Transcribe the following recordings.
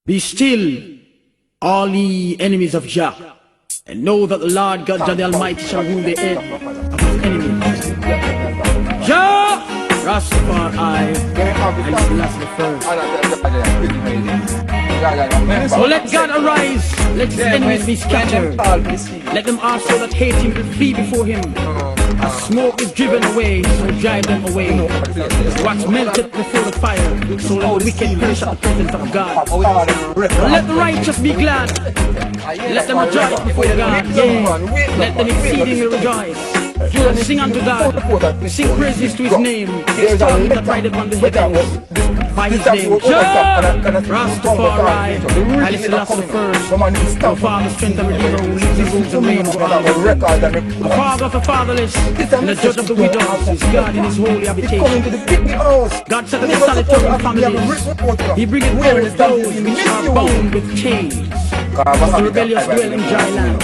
Be still, all ye enemies of Jah, and know that the Lord God Jah the Almighty shall rule the head of his enemies. Jah, Rastafari, and Selassie the first. So let God arise, let his enemies be scattered. Let them also that hate him flee before him. As smoke is driven away, so drive them away. Wax melted before the fire, so let the wicked perish at the presence of God. Let the righteous be glad. Let them rejoice before God. Yeah. Let them exceedingly rejoice. And sing unto God. Sing praises to his name. Extol him that rideth on the heavens. By his name. Jah, Rastafari, Haile Selassie the first. The Father, strength and Redeemer, who lives and rules and reigns forever. The Father of the fatherless, and the Judge of the widows, is God in his holy habitation. God set the solitary families. He bringeth those which are bound with chains. The rebellious dwell in dry land.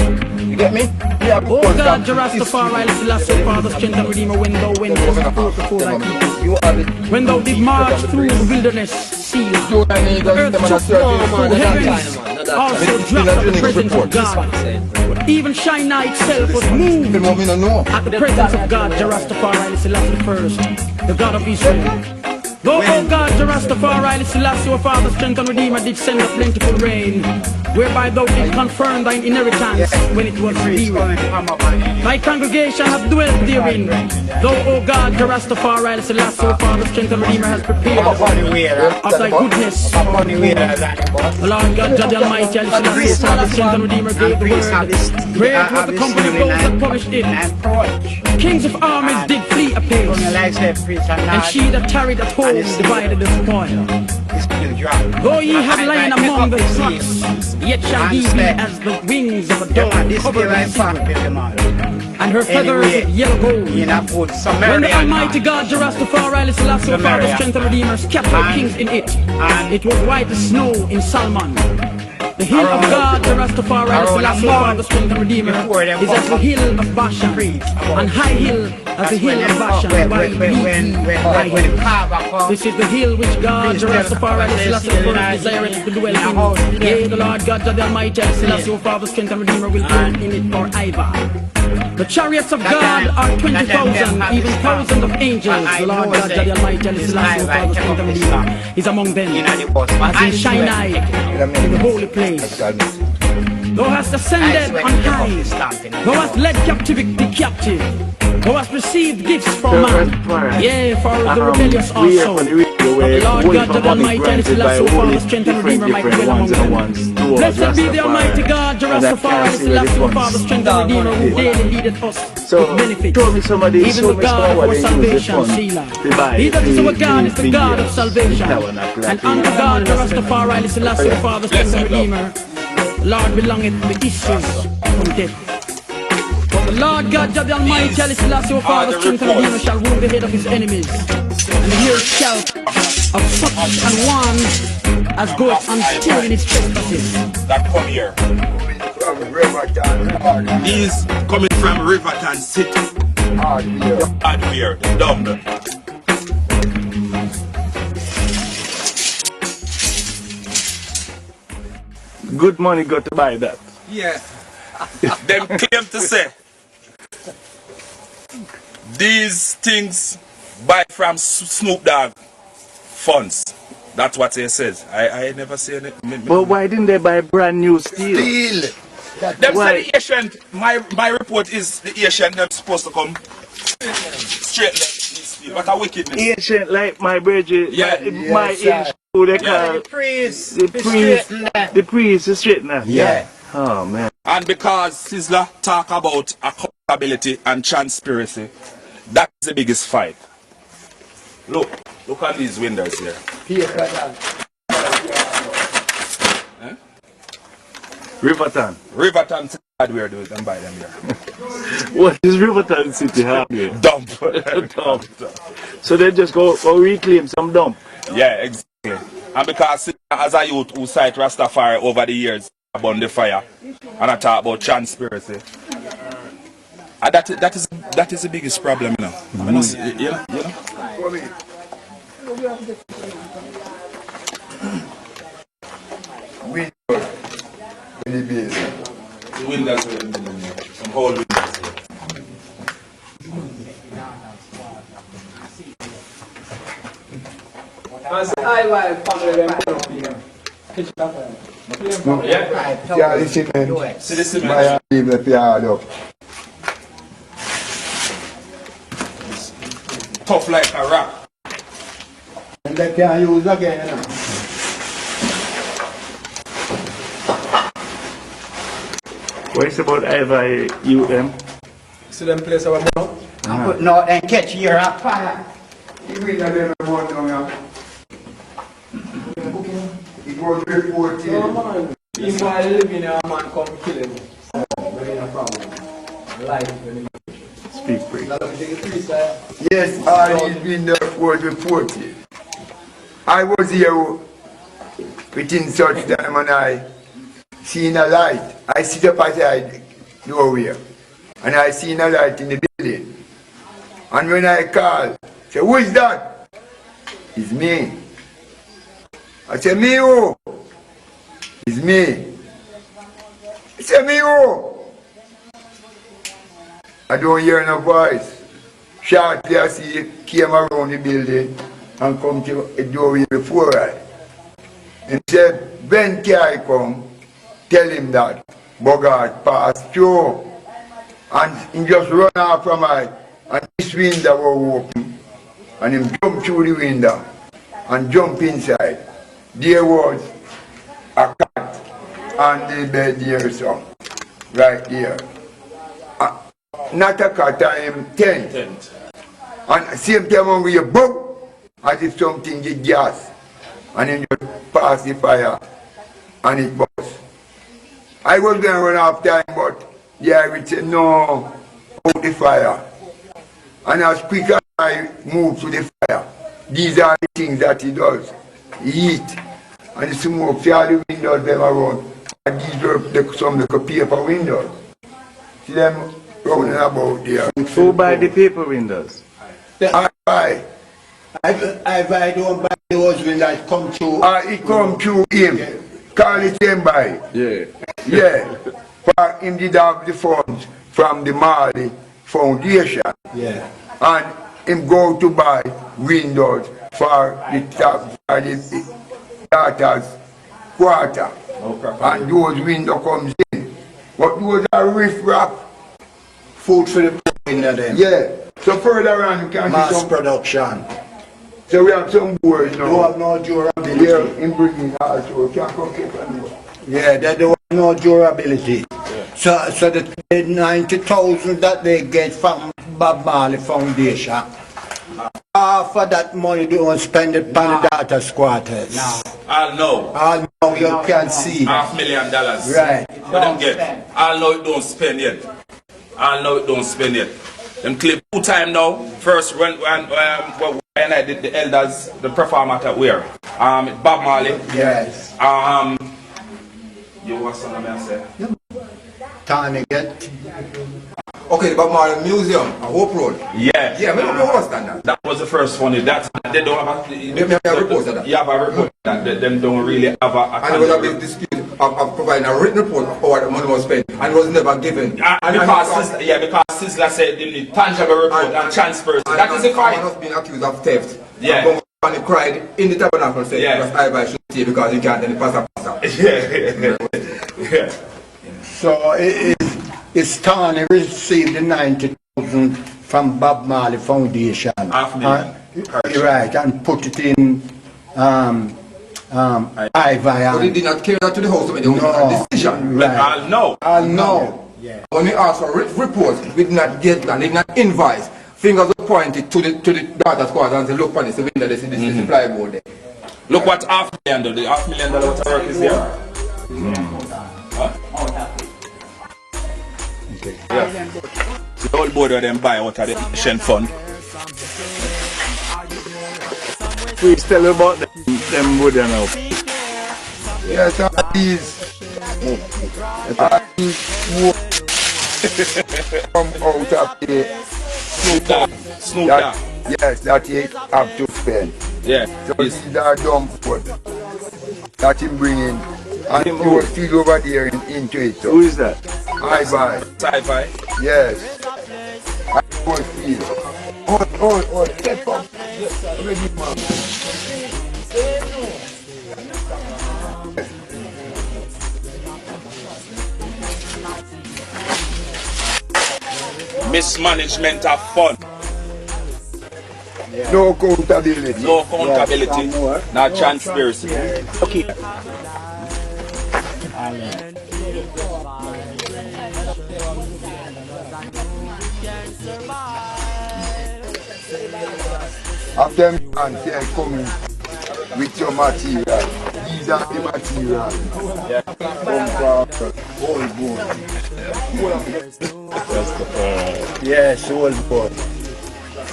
You get me? Yeah, oh God, Jah Rastafari, Haile Selassie, Father, strength and Redeemer, when thou wentest forth before thy people. When thou did march through the wilderness, sea, the earth shook through the heavens, also dropped at the presence of God. But even Shinar itself was moved at the presence of God, Jah Rastafari, Haile Selassie the first, the God of Israel. Though, oh God, Jah Rastafari, Haile Selassie, our Father, strength and Redeemer, did send a plentiful rain, whereby thou did confirm thine inheritance when it was weary. Thy congregation hath dwelt therein. Though, O God, Jah Rastafari, Haile Selassie, our Father, strength and Redeemer, has prepared of thy goodness. The Lord God, Jah the Almighty, Haile Selassie, our Father, strength and Redeemer, gave the word. Great was the company of those that published it. Kings of armies did flee apace, and she that tarried at home divided the spoil. Though ye have lain among the flocks, yet shall he be as the wings of a dove covered with silver, and her feathers with yellow gold. When the Almighty God, Jah Rastafari, Haile Selassie, our Father, strength and Redeemer, scattered kings in it, it was white as snow in Salmon. The hill of God, Jah Rastafari, Haile Selassie, our Father, strength and Redeemer, is as the hill of Bashan, and high hill as the hill of Bashan. This is the hill which God, Jah Rastafari, Haile Selassie, the first, desireth to dwell in. Yea, the Lord God, Jah the Almighty, Haile Selassie, our Father, strength and Redeemer, will dwell in it forever. The chariots of God are 20,000, even thousands of angels. The Lord God, Jah the Almighty, Haile Selassie, our Father, strength and Redeemer, is among them, as in Shinar, in the holy place. Thou hast ascended on high. Thou hast led captivity captive. Thou hast received gifts from man. Yea, for the rebellious also. But the Lord God, Jah the Almighty, Haile Selassie, our Father, strength and Redeemer, might dwell among them. Blessed be the Almighty God, Jah Rastafari, Haile Selassie, our Father, strength and Redeemer, who daily leadeth us with benefits. Even the God of our salvation, Selah. He that is our God is the God of salvation. And unto God, Jah Rastafari, Haile Selassie, our Father, strength and Redeemer, Lord belongeth the issues from death. But the Lord God, Jah the Almighty, Haile Selassie, our Father, strength and Redeemer, shall rule the head of his enemies. And the ear shall of such an one as goeth unstill in his trespasses. That come here. He's coming from Riverton City. Hardware, dumb. Good money got to buy that. Yeah. Them claim to say these things buy from Snoop Dogg funds. That's what he says. I never say anything. But why didn't they buy brand new steel? Them say the Asian, my report is the Asian, them supposed to come straight like this steel. What a wickedness. Asian like my bridge, yeah, my Asian, who they call the priest is straight now. Yeah. Oh man. And because Sizzla talk about accountability and transparency, that's the biggest fight. Look at these windows here. Riverton. Riverton City Hardware, do it and buy them here. What is Riverton City Hardware? Dump. Dump. So they just go reclaim some dump. Yeah, exactly. And because as a youth who cite Rastafari over the years, about the fire, and I talk about transparency. And that is the biggest problem, you know. You know? in the building. The windows were in the some whole windows. Yeah, the cement. See the cement? My leave the yard up. Tough like a rock. And they can use again, you know. What is about Ivy UM? See them place our now? No, and catch here a fire. You mean that they don't want to know? It was reported. Man, if I live in a man come kill him. Very no problem. Life when Speak free. Yes, all these windows was reported. I was here within such time and I seen a light. I sit up outside doorway and I seen a light in the building. And when I call, say, who is that? It's me. I say, me who? It's me. I say, me who? I don't hear no voice. Shortly I see he came around the building and come to a doorway before I. And said, when can I come? Tell him that Bogart passed through. And he just run out from I. And this window was open. And he jumped through the window and jumped inside. There was a cat on the bed there, so right there. Not a cat, I am tent. And same time when we boom, as if something get gas. And then just pass the fire and it burst. I was going to run off time, but yeah, I would say no, out the fire. And as quick as I move to the fire, these are the things that he does. He eat. And the smoke, see all the windows them around. And these were some little paper windows. See them running about there. Who buy the paper windows? I buy. I don't buy those when I come through. It come through him. Call it him by. Yeah. Yeah. For him did have the funds from the Marley Foundation. Yeah. And him go to buy windows for the daughter's quarter. And those windows comes in. But those are riff-raff. Food for the poor in them. Yeah. So further on you can see Mass some. production. So we have some boards now. They have no durability. Yeah, in bringing also. Can't come keep on. Yeah, they don't have no durability. So the 90,000 that they get from Bob Marley Foundation, half of that money they don't spend it on the daughter's quarters. I'll know. All now you can see. $500,000. Right. What them get? I'll know it don't spend yet. I'll know it don't spend yet. Them clip 2 times now. First when I did the elders, the performance at where? Bob Marley. Yes. You want something I say? Tiny get. Okay, the Bob Marley Museum, a Hope Road. Yeah. Yeah, we don't know what's that. That was the first one. That they don't have a. They have a report of that. You have a report that them don't really have a. And there was a big dispute of providing a written report of how the money was spent, and it was never given. Because Sizzler said they need tangible report and transfers. That is a crime. Man was being accused of theft. Yeah. And he cried in the tabernacle saying, Yeah. because I should see because you can't, then the pastor. Yeah. So it's Tony received the 90,000 from Bob Marley Foundation. $500,000. Right, and put it in Ivy. But he did not carry that to the house to make a decision. Right. I'll know. I'll know. Yeah. When we asked for a report, we did not get that, they did not invoice. Fingers were pointed to the daughter's quarter and said, look on this, the window, this is the supply board there. Look what $500,000 do. The $500,000 worth of work is there. Okay. Yeah. So the whole board of them buy out of the Asian fund. Please tell about them wood now. Yes, these come out of the Snoop Dogg. yes, that he have to spend. Yeah. So these are dumb food that him bringing And you will feel over there into it. Who is that? I buy. Sci-fi. Yes. I will feel. Oh, step up. Ready, man. Mismanagement of fund. No accountability. No accountability. Not transparency. Okay. After me and say I come in with your material. These are the material. Come from old bone. Yes, old boy.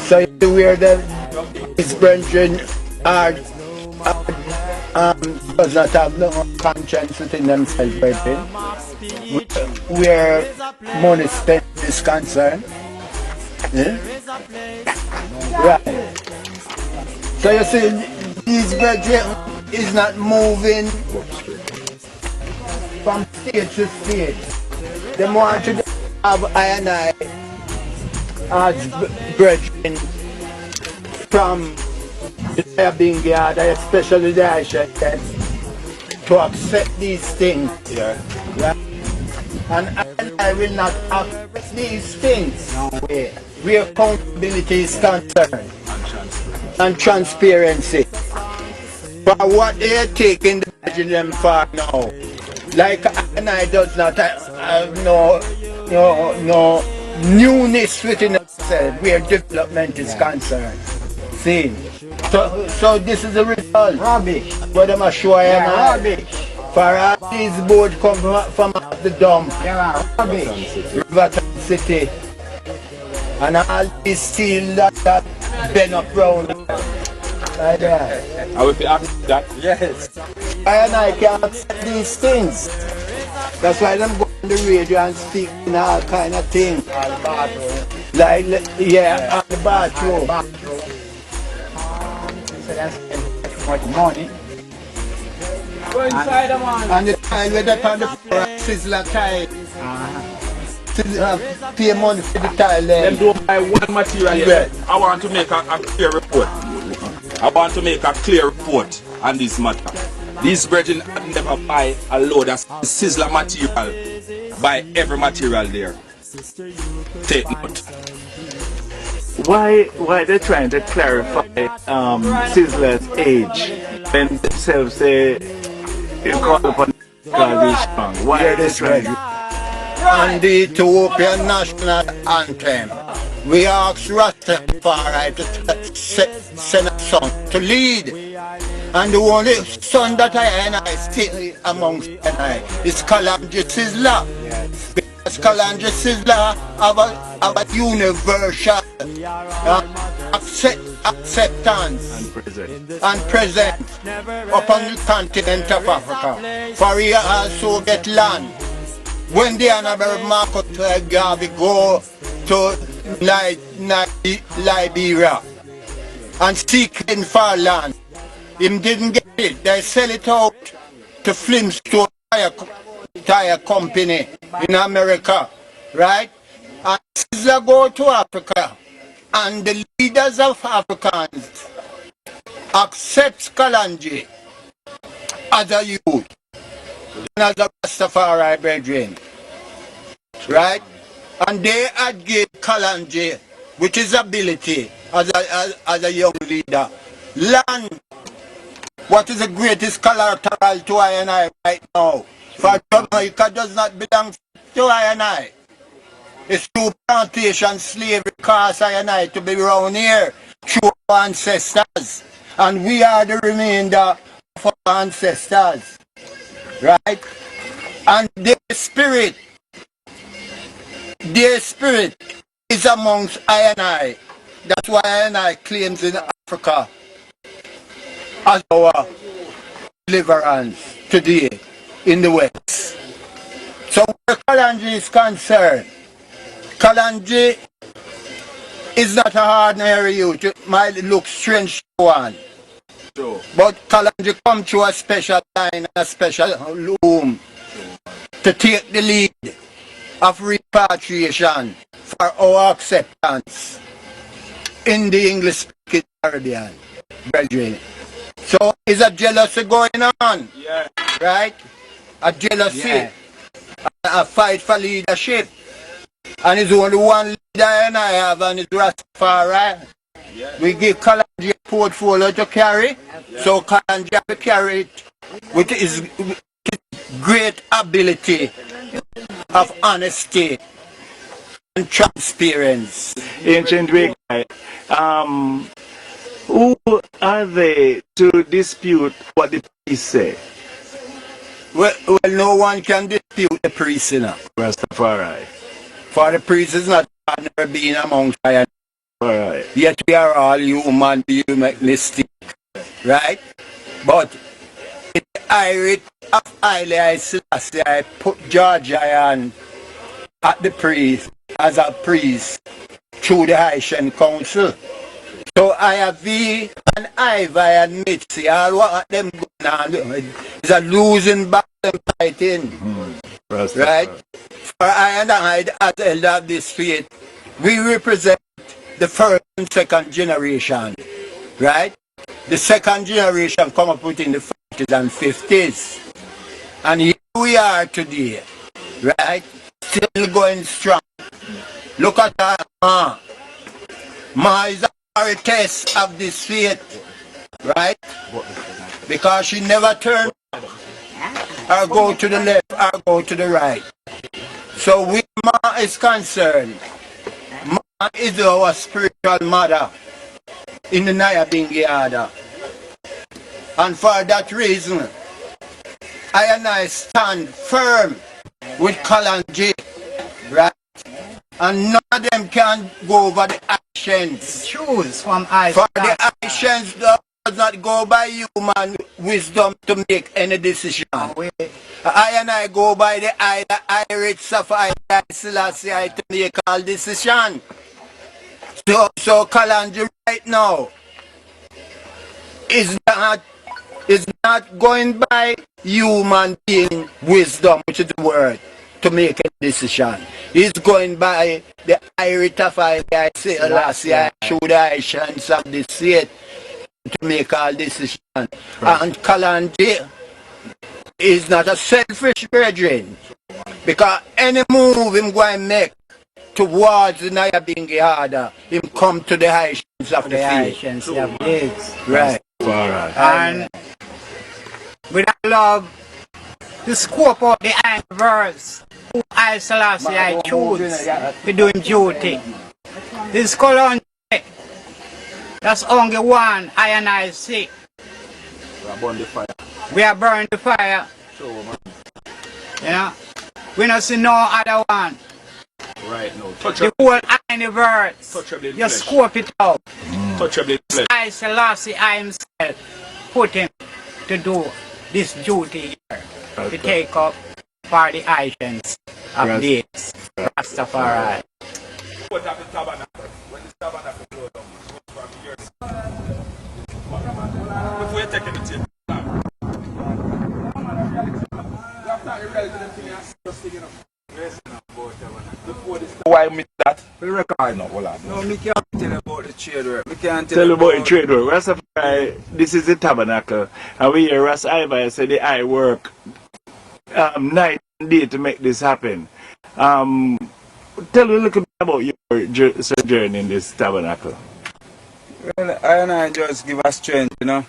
So you wear the his brethren are does not have no conscience within themselves, brethren. Where money spent is concerned. Yeah? Right. So you see, these brethren is not moving from state to state. They want to have I and I as brethren from the Nyabinghi, especially the Aisha, to accept these things. Yeah. Right? And I will not accept these things. No way. Where accountability is concerned and transparency for what they are taking the them for now. Like I does not have no newness within itself where development is concerned. See? So this is the result. Rubbish. But I'm sure rubbish. For all these boats come from the dump. Yeah, rubbish. Riverton City. And all these steel that bend up round. Like that. I will be asked that. Yes. I can accept these things. That's why I'm going on the radio and speaking all kind of things. Like, yeah, on the bathroom. So that's much money. Go inside the man. And the tile with that on the floor, sizzler tile. Pay money for the tile there. Them don't buy one material yet. I want to make a clear report. I want to make a clear report on this matter. These brethren have never buy a load of sizzler material. Buy every material there. Take note. Why they're trying to clarify Sizzler's age when themselves say you call upon God is strong? Why are they trying to? On the Ethiopian national anthem, we ask Rastafari to send a son to lead. And the only son that I still amongst is Kalanji Sizzler. Because Kalanji Sizzler have a universal acceptance and presence upon the continent of Africa. For he also get land. When the honorable Marcus Garvey go to Liberia and seeking for land, him didn't get it. They sell it out to Flintstone tire company in America, right? And Caesar go to Africa, and the leaders of Africans accept Kalanji as a youth. As a Rastafari brethren, right? And they had gave Kalanji, which is ability as a young leader, land. What is the greatest collateral to I and I right now? For Jamaica does not belong to I and I. It's through plantation slavery cause I and I to be around here through our ancestors, and we are the remainder of our ancestors. Right? And their spirit is amongst I and I. That's why I and I claims in Africa as our deliverance today in the West. So where Kalanji is concerned, Kalanji is not a ordinary youth. It might look strange to one. But Kalonji come to a special line and a special room to take the lead of repatriation for our acceptance in the English-speaking Caribbean, brethren. So is a jealousy going on, right? A jealousy, a fight for leadership. And it's only one leader and I have, and it's Rastafari. We give Kalonji a portfolio to carry, so Kalonji have to carry it with his great ability of honesty and transparency. Ancient way, who are they to dispute what the priest say? Well, no one can dispute the priest, you know. Rastafari. For the priest is not never being amongst us. Alright. Yet we are all human, we make mistake, right? But in the Irish of Haile Selassie, I put George Iron at the priest as a priest through the Haitian Council. So I have V and Ivy and Mitzi, all what them going on is a losing battle fighting. Right? For I and I, as elder of this faith, we represent the first and second generation. Right? The second generation come up within the 40s and 50s. And here we are today. Right? Still going strong. Look at that Ma is a test of this faith, right? Because she never turned or go to the left or go to the right. So where Ma is concerned, Ma is our spiritual mother in the Nyabinghi order. And for that reason, I and I stand firm with Kalonji, right? And none of them can go over the actions. Choose from I. For the actions does not go by human wisdom to make any decision. I and I go by the Irish of Haile Selassie to make all decision. So Kalonji right now is not going by human being wisdom, which is the word, to make a decision. He's going by the Irish of Haile Selassie through the actions of the state to make all decisions. And Kalonji is not a selfish brethren, because any move him going to make towards the Nyabinghi order, him come to the actions of the Haitians of this. Right. And with that love, to scope out the iron verse, who I Selassie I choose to do him duty. This Kalonji, that's only one I and I see. We are burning the fire. You know, we don't see no other one. Right now. The whole iron verse, you scope it out. I Selassie I himself put him to do this duty here, to take up for the Haitians of this Rastafari. Before you take anything, why me that? We record now, hold on. No, me can't tell about the trade work. Me can't Tell you about the trade work. Rastafari, this is the tabernacle. And we hear Ras Iva say the I work night and day to make this happen. Tell me a little bit about your sojourn in this tabernacle. Well, I and I just give us strength, you know,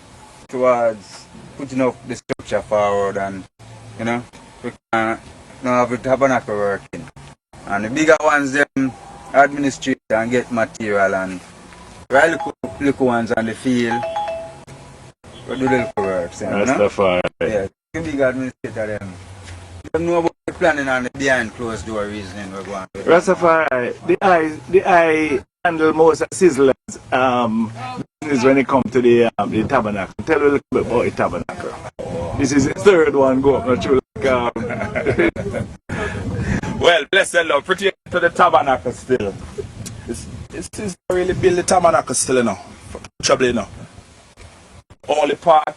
towards putting up the structure forward, and, you know, we can now have the tabernacle working. And the bigger ones, them administrate and get material, and right little ones on the field, we do the little works, you know. Rastafari. Yeah, the big administrator, them know about the planning and the behind closed door reasoning we're going with. Rastafari, the I handle most sizzlers business when it comes to the tabernacle. Tell me a little bit about the tabernacle. This is the third one go up not true like Well, bless the Lord, pretty to the tabernacle still. This is really build the tabernacle still, you know. Trouble, you know. only part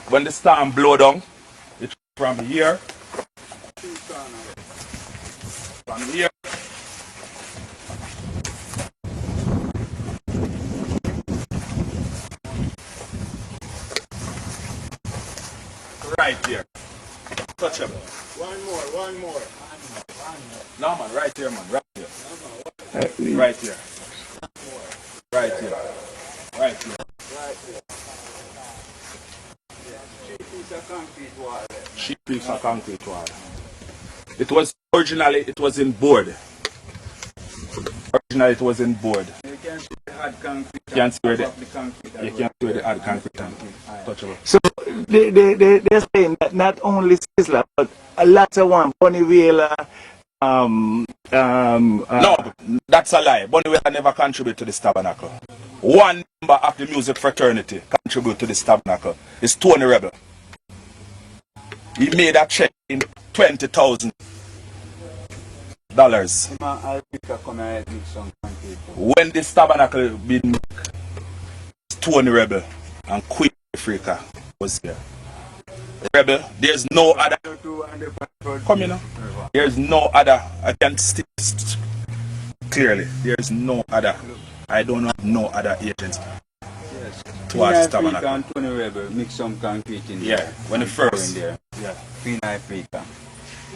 when the storm blow down, it's from here. From here. Right here. Touchable. One more. No man, right here man, right here. Right here. Right here. Right here. Sheet piece of concrete wall. It was originally in board. Originally it was in board. You can see the hard concrete. You can see where the concrete. you can see where the hard concrete and touchable. So they're saying that not only Sizzler, but a lot of one, Bonnie Wheeler, No, that's a lie. Bonnie Wheeler never contribute to this tabernacle. One member of the music fraternity contribute to this tabernacle. It's Tony Rebel. He made a check in $20,000. When this tabernacle been made, Tony Rebel and Queen Africa was here. Rebel, there's no other. Come here now. There's no other. I can stick clearly. There's no other. I don't have no other agents towards tabernacle. And Tony Rebel mix some concrete in there. Yeah, when the first. In there. Yeah. Queen Africa.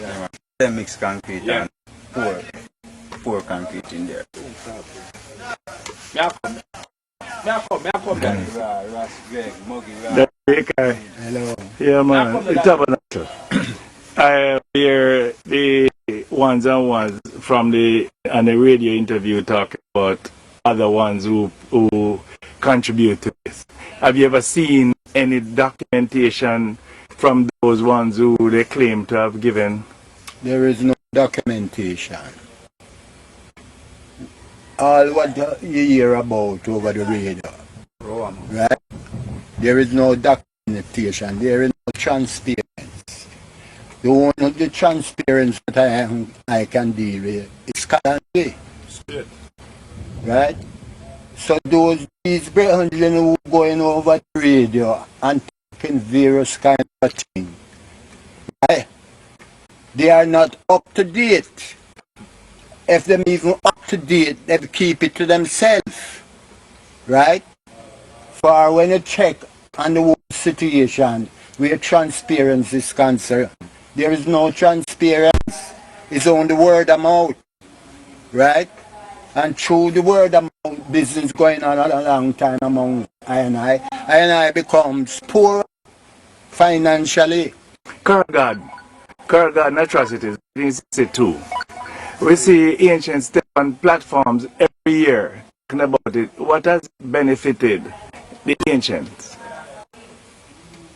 Yeah. They mix concrete and pour concrete in there. May I come down. Hello. Yeah, man. The tabernacle. I hear the ones and ones from the radio interview talking about other ones who contribute to this. Have you ever seen any documentation from those ones who they claim to have given? There is no documentation. All what you hear about over the radio, right? There is no documentation. There is no transparency. The only transparency that I can deal with is currency, right? So these brethren who going over the radio and taking various kinds of things, right? They are not up to date. If them even up to date, they keep it to themselves, right? For when you check on the whole situation where transparency is concerned, there is no transparency. It's only word of mouth, right? And through the word of mouth, business going on a long time among I becomes poor financially. Kurgan atrocities, 1962. We see ancient step on platforms every year talking about it. What has benefited the ancients?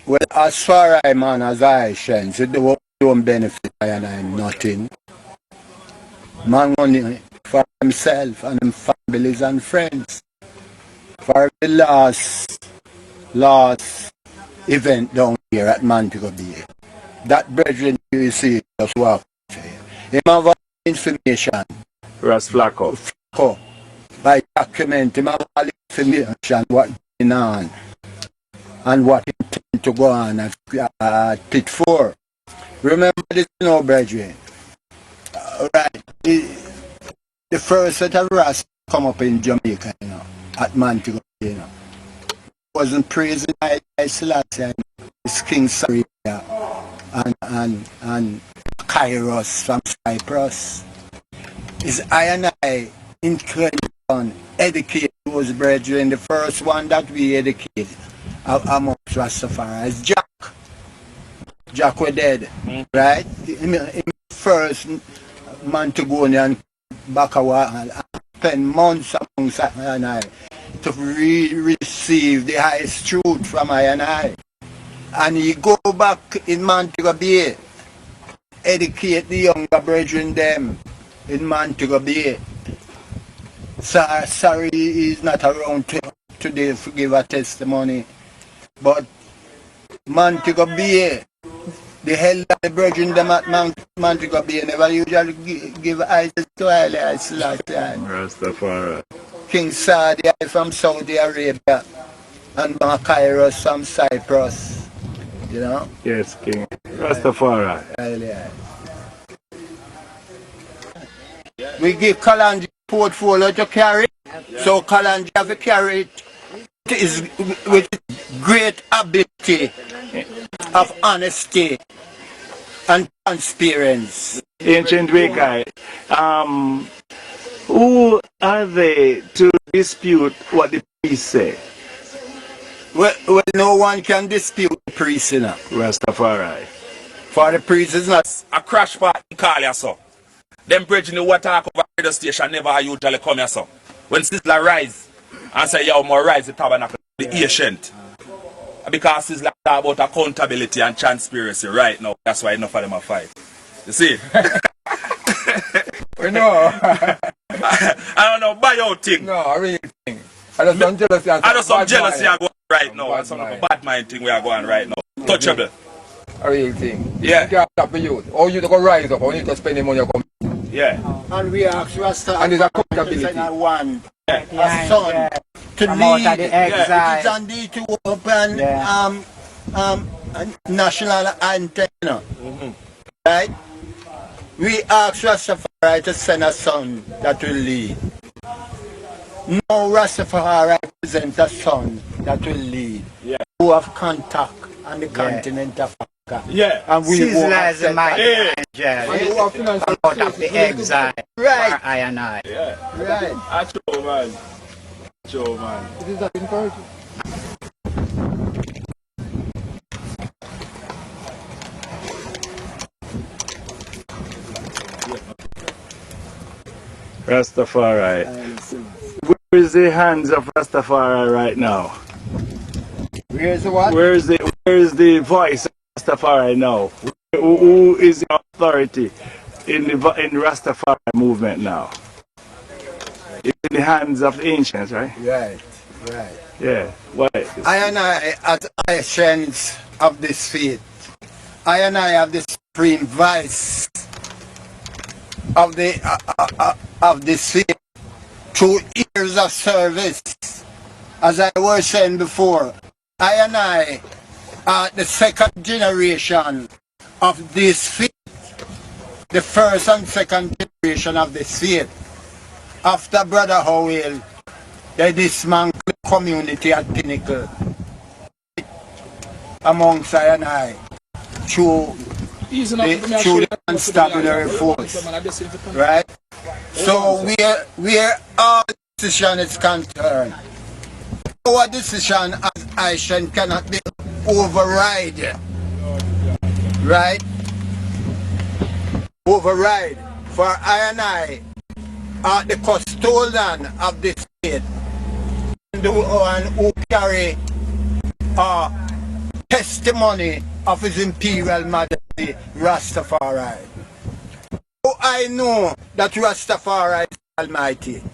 Well, as far as I sense, it don't benefit nothing. Man only for himself and his families and friends. For the last event down here at Montego Bay, that brethren you see just walk here. Him have information. Ras Flacco. By document, him have all information what going on and what he intend to go on at Pit 4. Remember this, brethren. Right. The first set of Ras come up in Jamaica, at Montego Bay, wasn't praising I Selassie, it's King Saria and Kairos from Cyprus. Is I and I in Clarendon educate those brethren. The first one that we educate amongst Rastafarians, Jack was dead, right? In first man to go and Bakawa and spend months amongst I and I to receive the highest truth from I and I. And he go back in Montego Bay, educate the younger brethren them in Montego Bay. Sorry he's not around today to give a testimony, but Montego Bay, the hell of the brethren them at Montego Bay never usually give eyes to Haile Selassie. Rastafari. King Saudi from Saudi Arabia. and Kairos from Cyprus. You know? Yes, King. Rastafari. Yeah. We give Kalanji portfolio to carry, so Kalanji have to carry it is with great ability of honesty and transparency. Ancient Wakai, who are they to dispute what the priest say? Well, no one can dispute the priest, you know. Rastafari. For the priest is not A crash part in call ya so. Them bridge in the water over radio station never usually come here so. When Sizzler rise and say yo more rise the tabernacle, the ancient. Because Sizzler talk about accountability and transparency right now. That's why enough of them are fight. You see? We know. I don't know, buy your thing. No, a real thing. I just some jealousy and I know some bad jealousy mind. are going right now. And some bad mind thing we are going right now. Touchable. A real thing. Yeah. You can't stop the youth. Or you to go rise up, or you need to spend the money you come. Yeah. and we ask Rasta And there's accountability. one Yeah, a son yeah. to Come out lead. of the exile. It is on thee to open national antenna. Right? We ask Rastafari to send a son that will lead. No Rastafari represents a son that will lead. Yeah. Who have contact on the continent of Africa. Yeah. And we won't Sizzler is accept my that. angel. And you have financial Out of the exile. Right. I and I. Yeah. Right. Acho man. Acho man. It is that encouraging. Rastafari. Where is the hands of Rastafari right now? Where's the what? Where is the voice of Rastafari now? Who is the authority in the Rastafari movement now? It's in the hands of the ancients, right? Right. Right. Yeah. Why? I and I, as Asians of this faith, I and I have the supreme vice of this faith through years of service. As I was saying before, I and I are the second generation of this faith, the first and second generation of this faith. After Brother Howell, they dismantled the community at Pinnacle amongst I and I through the constabulary force. Right? So where our decision is concerned, our decision as Asian cannot be override. Right? Override. For I and I are the custodian of this faith, and who carry testimony of His Imperial Majesty Rastafari. So I know that Rastafari is Almighty.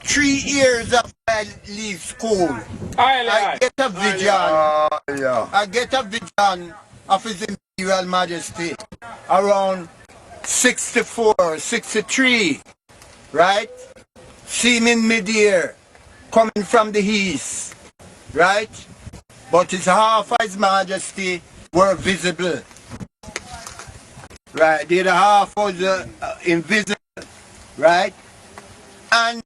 3 years after I leave school, I get a vision. I get a vision of His Imperial Majesty around 64, 63. Right? Seen in mid-air, coming from the east, right? But his half of His Majesty were visible, right? The other half was invisible, right? And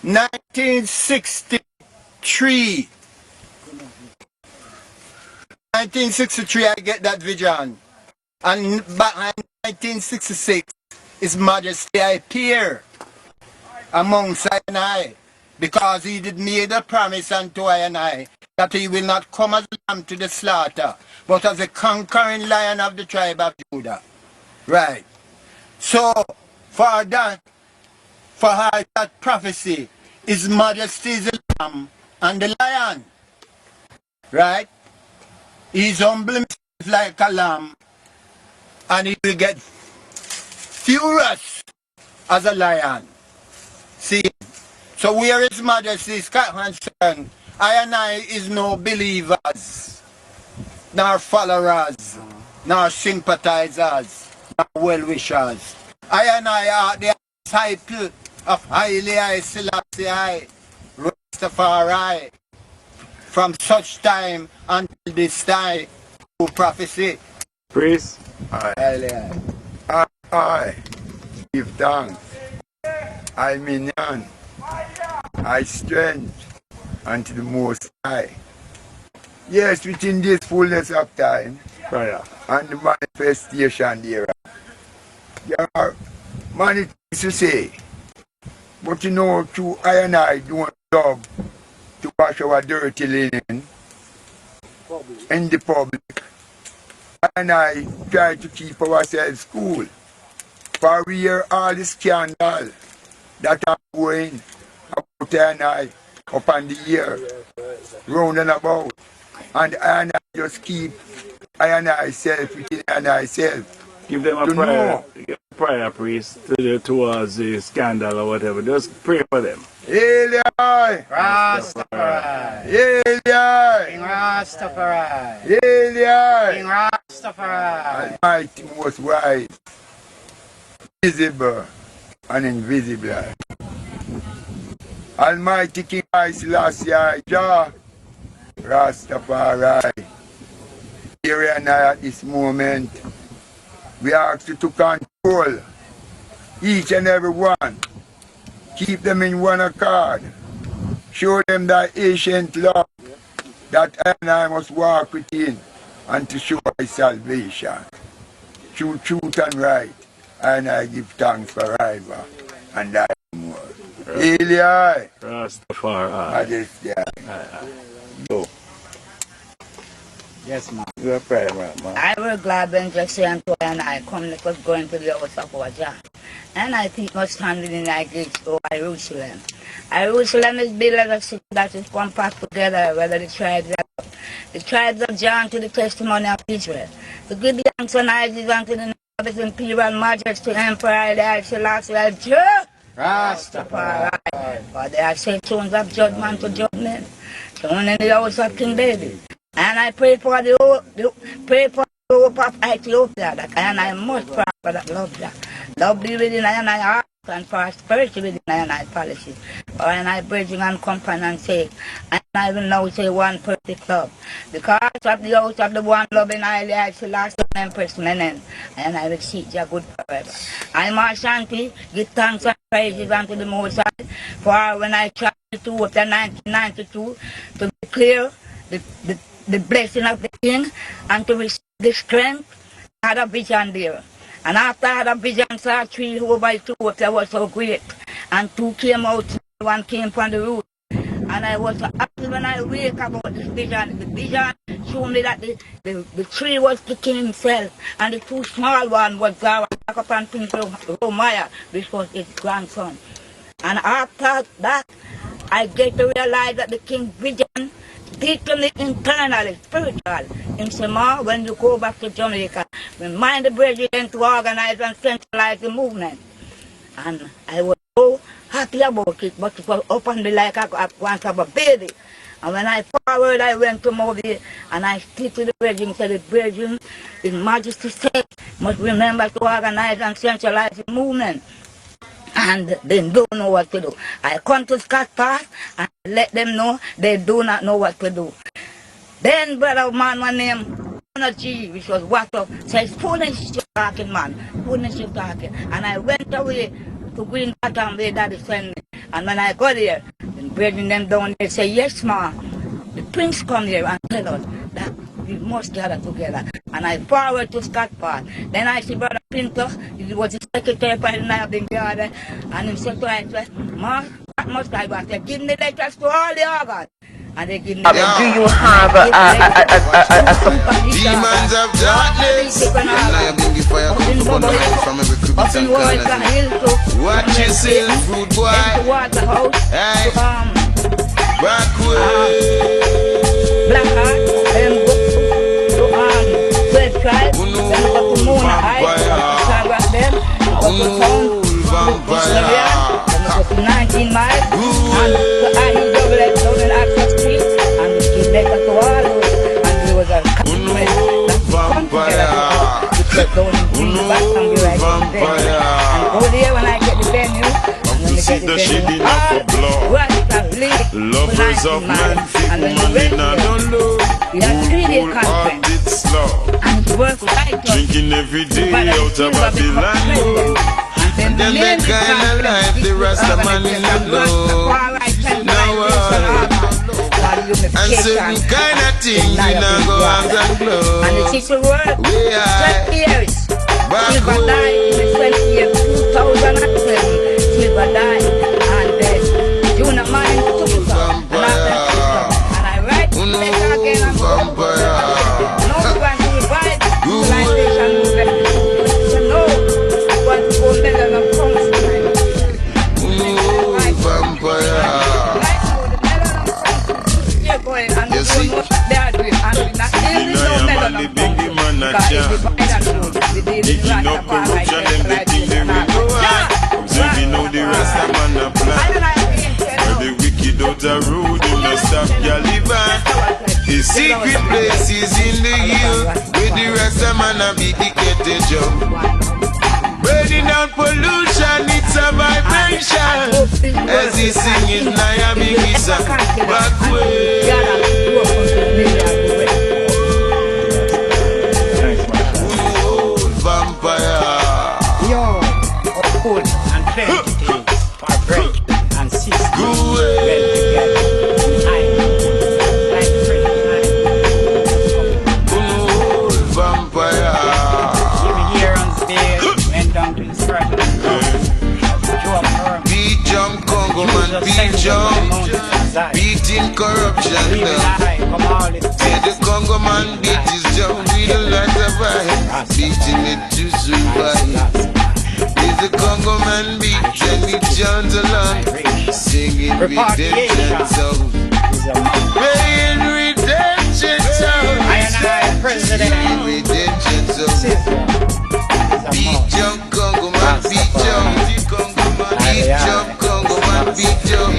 1963, I get that vision, and back in 1966, His Majesty appear amongst I and I, because He did made a promise unto I and I that He will not come as a lamb to the slaughter, but as a conquering lion of the tribe of Judah. Right. So for that prophecy, His Majesty is the lamb and the lion. Right? He's humble himself like a lamb, and He will get furious as a lion. See? So where His Majesty is concerned, I and I is no believers, nor followers, nor sympathizers, nor well-wishers. I and I are the disciple of Haile Selassie, Rastafari, from such time until this time to prophecy. Priest. I give thanks. I minion. I strength unto the Most High. Yes, within this fullness of time and the manifestation thereof. There are many things to say, but you know, through I and I don't love to wash our dirty linen in the public. I and I try to keep ourselves cool. For we hear all the scandal that are going about I and I upon the year, round and about. And I and I just keep I and I self within I and I self. Give them a prayer, priest, towards the scandal or whatever. Just pray for them. Eli! Rastafari! Eli! King Rastafari! Eli! King Rastafari! Almighty, most wise, visible and invisible. Almighty King I Selassie, Jah, Rastafari. Here and I at this moment, we ask you to control each and every one. Keep them in one accord. Show them that ancient love that I and I must walk within and to show my salvation. Through truth and right, and I give thanks forever and I more. Eli! Rastafari. Majesty. Go. Yes, ma'am. You are prayer, man. I was glad when just say unto and I come because going to the house of our Jah. And I think must stand in the gates over Jerusalem. Jerusalem is built as a city that is compact together, whether the tribes of Jah to the testimony of Israel. To give the thanks and Isaac unto the His imperial majesty, Emperor, the Selassie, Jah, Rastafari. For they are set tones of judgment to judgment, shown in the house of King David. And I pray for the hope of Ethiopia, that I must pray for that love, Jah. Love be within I and I heart and prosperity within I and I policy. For I and I bridging and companion sake, and I will now say one perfect love. Because of the house of the one love in I shall last Empress Menen, and I will seek Jah good forever. I must shanty, give thanks and praises unto the Most High, for when I traveled to 1992 to be clear the blessing of the King and to receive the strength, I had a vision there. And after I had a vision, saw 3 over 2 that was so great. And 2 came out, 1 came from the roof. And I was so happy when I wake about this vision. The vision showed me that the 3 was the King himself. And the 2 small ones was God upon Prince Romaya, which was his grandson. And after that, I get to realize that the King's vision speak to me internally, spiritual. In Shema, when you go back to Jamaica, remind the brethren to organize and centralize the movement. And I was so happy about it, but it was up on me like I want to have a baby. And when I forward, I went to Moby and I speak to the brethren, said the brethren, His Majesty said, must remember to organize and centralize the movement. And they don't know what to do. I come to Scott Park and let them know they do not know what to do. Then brother man one named G, which was what up, says, foolish you talking, man. Foolish you talking. And I went away to Green Bottom where daddy sent me. And when I got there, and bringing them down, they say, yes, ma'am. The prince come here and tell us that we must gather together. And I forward to Scott Park. Then I see Brother Pinto, he was the secretary for the Nyabinghi Center, and he said to us, Ma, what must I do? I said, give me letters to all the organs. And they give me do you have demons of darkness? Nyabinghi fire come to burn the light from every crevice and corner. Watch yourself, rude boy. Hey, backward. Blackheart, tribe, then go to Moon High, then go to town, Australia, then go to 19 miles, and to IEW, down in Access Street, and we give letter to all those, and there was a country that we come together, we kept down in Green Back, and we were right there. And go there when I get the venue. And when to we see get the the venue, shedding of a blood. Lovers of man, think woman in a don't love. Wholehearted slow. And it works right. Drinking every day out of Babylon. And then that kind of life, the Rasta man in the blow. Now and certain kind of things we now go out and blow. And the teacher work, we are 20 years. back Silver died in the 20 year 2007. Silver died. And then Junior man took it up. And I write the letter again and go. No one to revive civilization movement. So no, I want to go melon and promise tonight. You see, Nyabinghi man a chant. Digging up corruption, them they think they will go on. Observing how the Rasta man a plan. Where the wicked out the road, them no stop Galiban. the secret places in the hill where the Rasta man a be the jump. Burning down pollution, it's a vibration. As he sing it, Nyabinghi Centre, back way. Old vampire. Yo, old and plenty things for break and system. Go away. Old vampire. Even here on stage, went down to the start of the Beat jump, Congo man, beat jump. Beating corruption now. Say the Congo man beat his jump with a lot of vibe. Beating it to survive. Is the Congo man beat and he chants along. Singing redemption songs. Playing redemption songs. Singing redemption songs. Beat jump, Congo man, beat jump. Beat jump, Congo man, beat jump.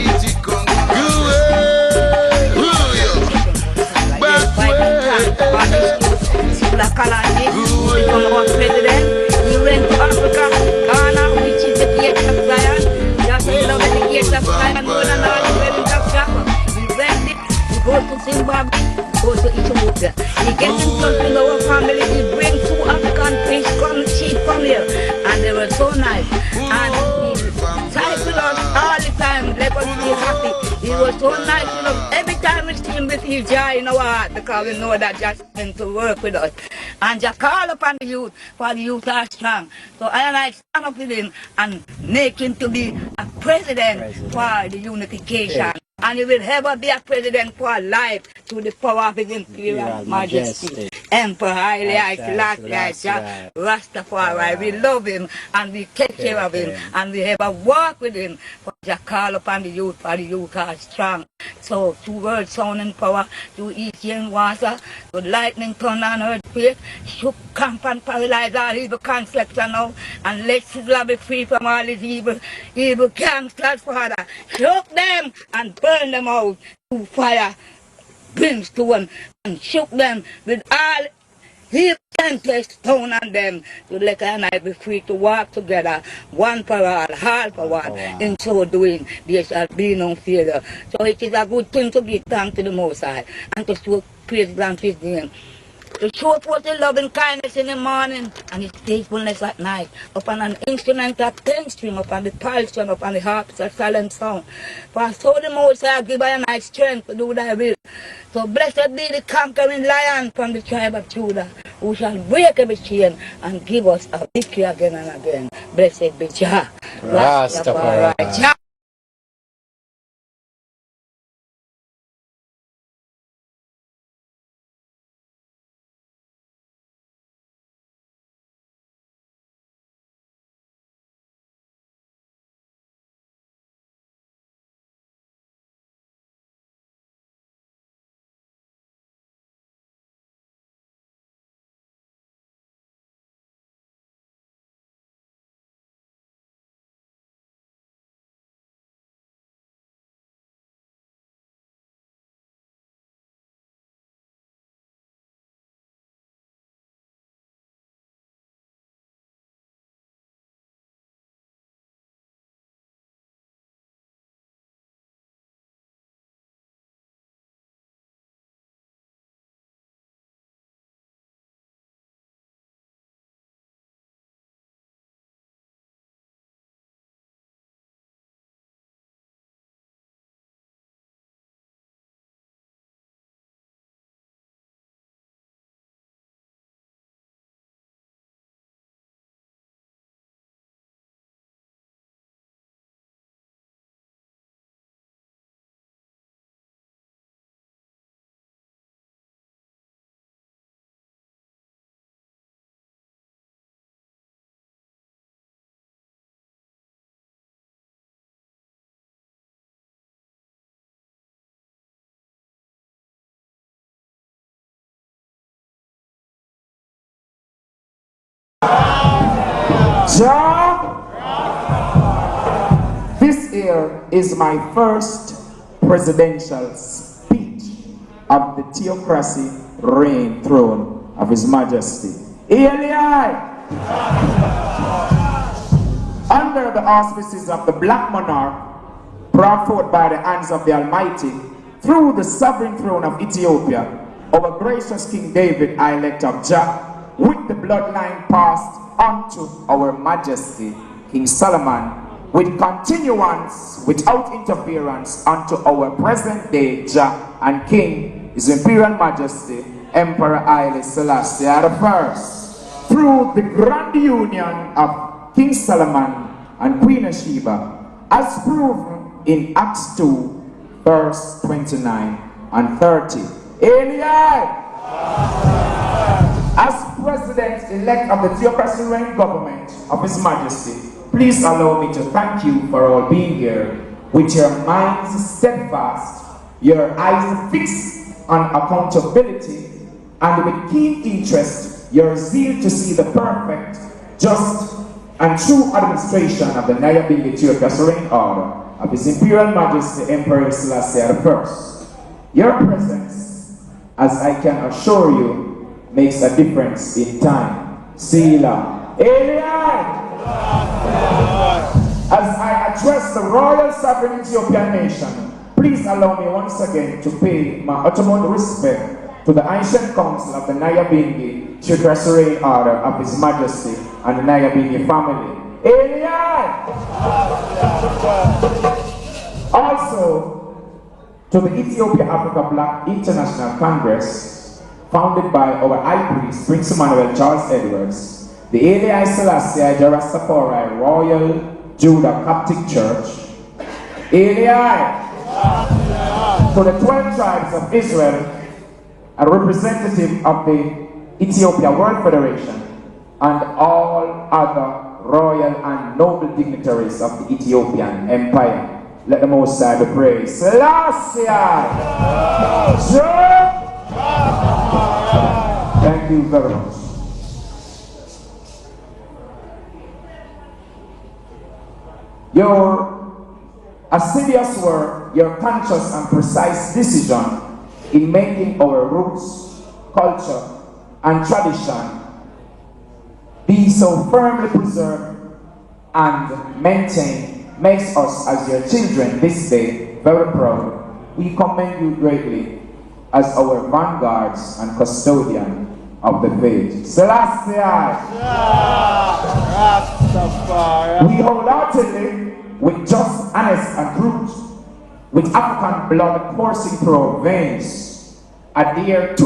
Become our president. He went to Africa, Ghana, which is the gate of Zion. Just a love the gate of Zion, more than all the weddings of Jaffa. He went it, he goes to Zimbabwe, he goes to Ethiopia. He gets in touch with our family, he brings 2 African priests, sheep from here. And they were so nice. And he tried with us all the time, let us be happy. He was so nice with us. Every time we see him, we feel joy in our heart because we know that just meant to work with us. And just call upon the youth, for the youth are strong. So I stand up with him and make him to be a president for the unification. And he will ever be a president for life through the power of his imperial majesty. Emperor Haile Selassie, Rastafari. We love him and we take care of him and we ever walk with him. For just call upon the youth, for the youth are strong. So, 2 words, sound and power, to eat and water, to lightning, thunder and earthquake, shook, camp and paralyze all evil conception now, and let Sizzla be free from all his evil gangsters, Father. Shook them and burn them out to fire, brimstone, and shook them with all evil tempest stone on them, to let her and I be free to walk together, one for all for one. In so doing, there shall be no failure. So it is a good thing to give thanks to the Most High and to show praise unto His name. To show forth His loving kindness in the morning and His faithfulness at night, upon an instrument of 10 string, upon the pulse string, upon the harps of silent sound. For so the Most High give I night strength to do Thy will. So blessed be the conquering lion from the tribe of Judah, who shall break every chain and give us a victory again and again. Blessed be Jah. Rastafari. Jah, this here is my first presidential speech of the theocracy reign throne of His Majesty. Under the auspices of the black monarch, brought forth by the hands of the Almighty, through the sovereign throne of Ethiopia, our gracious King David, I elect of Jah, with the bloodline passed unto our Majesty, King Solomon, with continuance, without interference, unto our present day Jah and King, His Imperial Majesty, Emperor Haile Selassie I, through the grand union of King Solomon and Queen of Sheba, as proven in Acts 2, verse 29 and 30. As President-elect of the theocracy reign government of His Majesty, please allow me to thank you for all being here with your minds steadfast, your eyes fixed on accountability, and with keen interest, your zeal to see the perfect, just, and true administration of the Nyabinghi theocracy reign order of His Imperial Majesty Emperor Selassie I. Your presence, as I can assure you, makes a difference in time. Selah. As I address the royal sovereign Ethiopian nation, please allow me once again to pay my utmost respect to the ancient council of the Nyabinghi theocracy reign order of His Majesty and the Nyabinghi family. Also, to the Ethiopia Africa Black International Congress, founded by our High Priest, Prince Emmanuel Charles Edwards, the Haile Selassie I Rastafari Royal Judah Coptic Church, to the 12 tribes of Israel, a representative of the Ethiopia World Federation, and all other royal and noble dignitaries of the Ethiopian Empire. Let the Most High be praised. Selassie! Thank you very much. Your assiduous work, your conscious and precise decision in making our roots, culture, and tradition be so firmly preserved and maintained makes us as your children this day very proud. We commend you greatly as our vanguards and custodian of the faith. Selassie! We wholeheartedly, with just, honest, and truth, with African blood coursing through our veins, adhere to,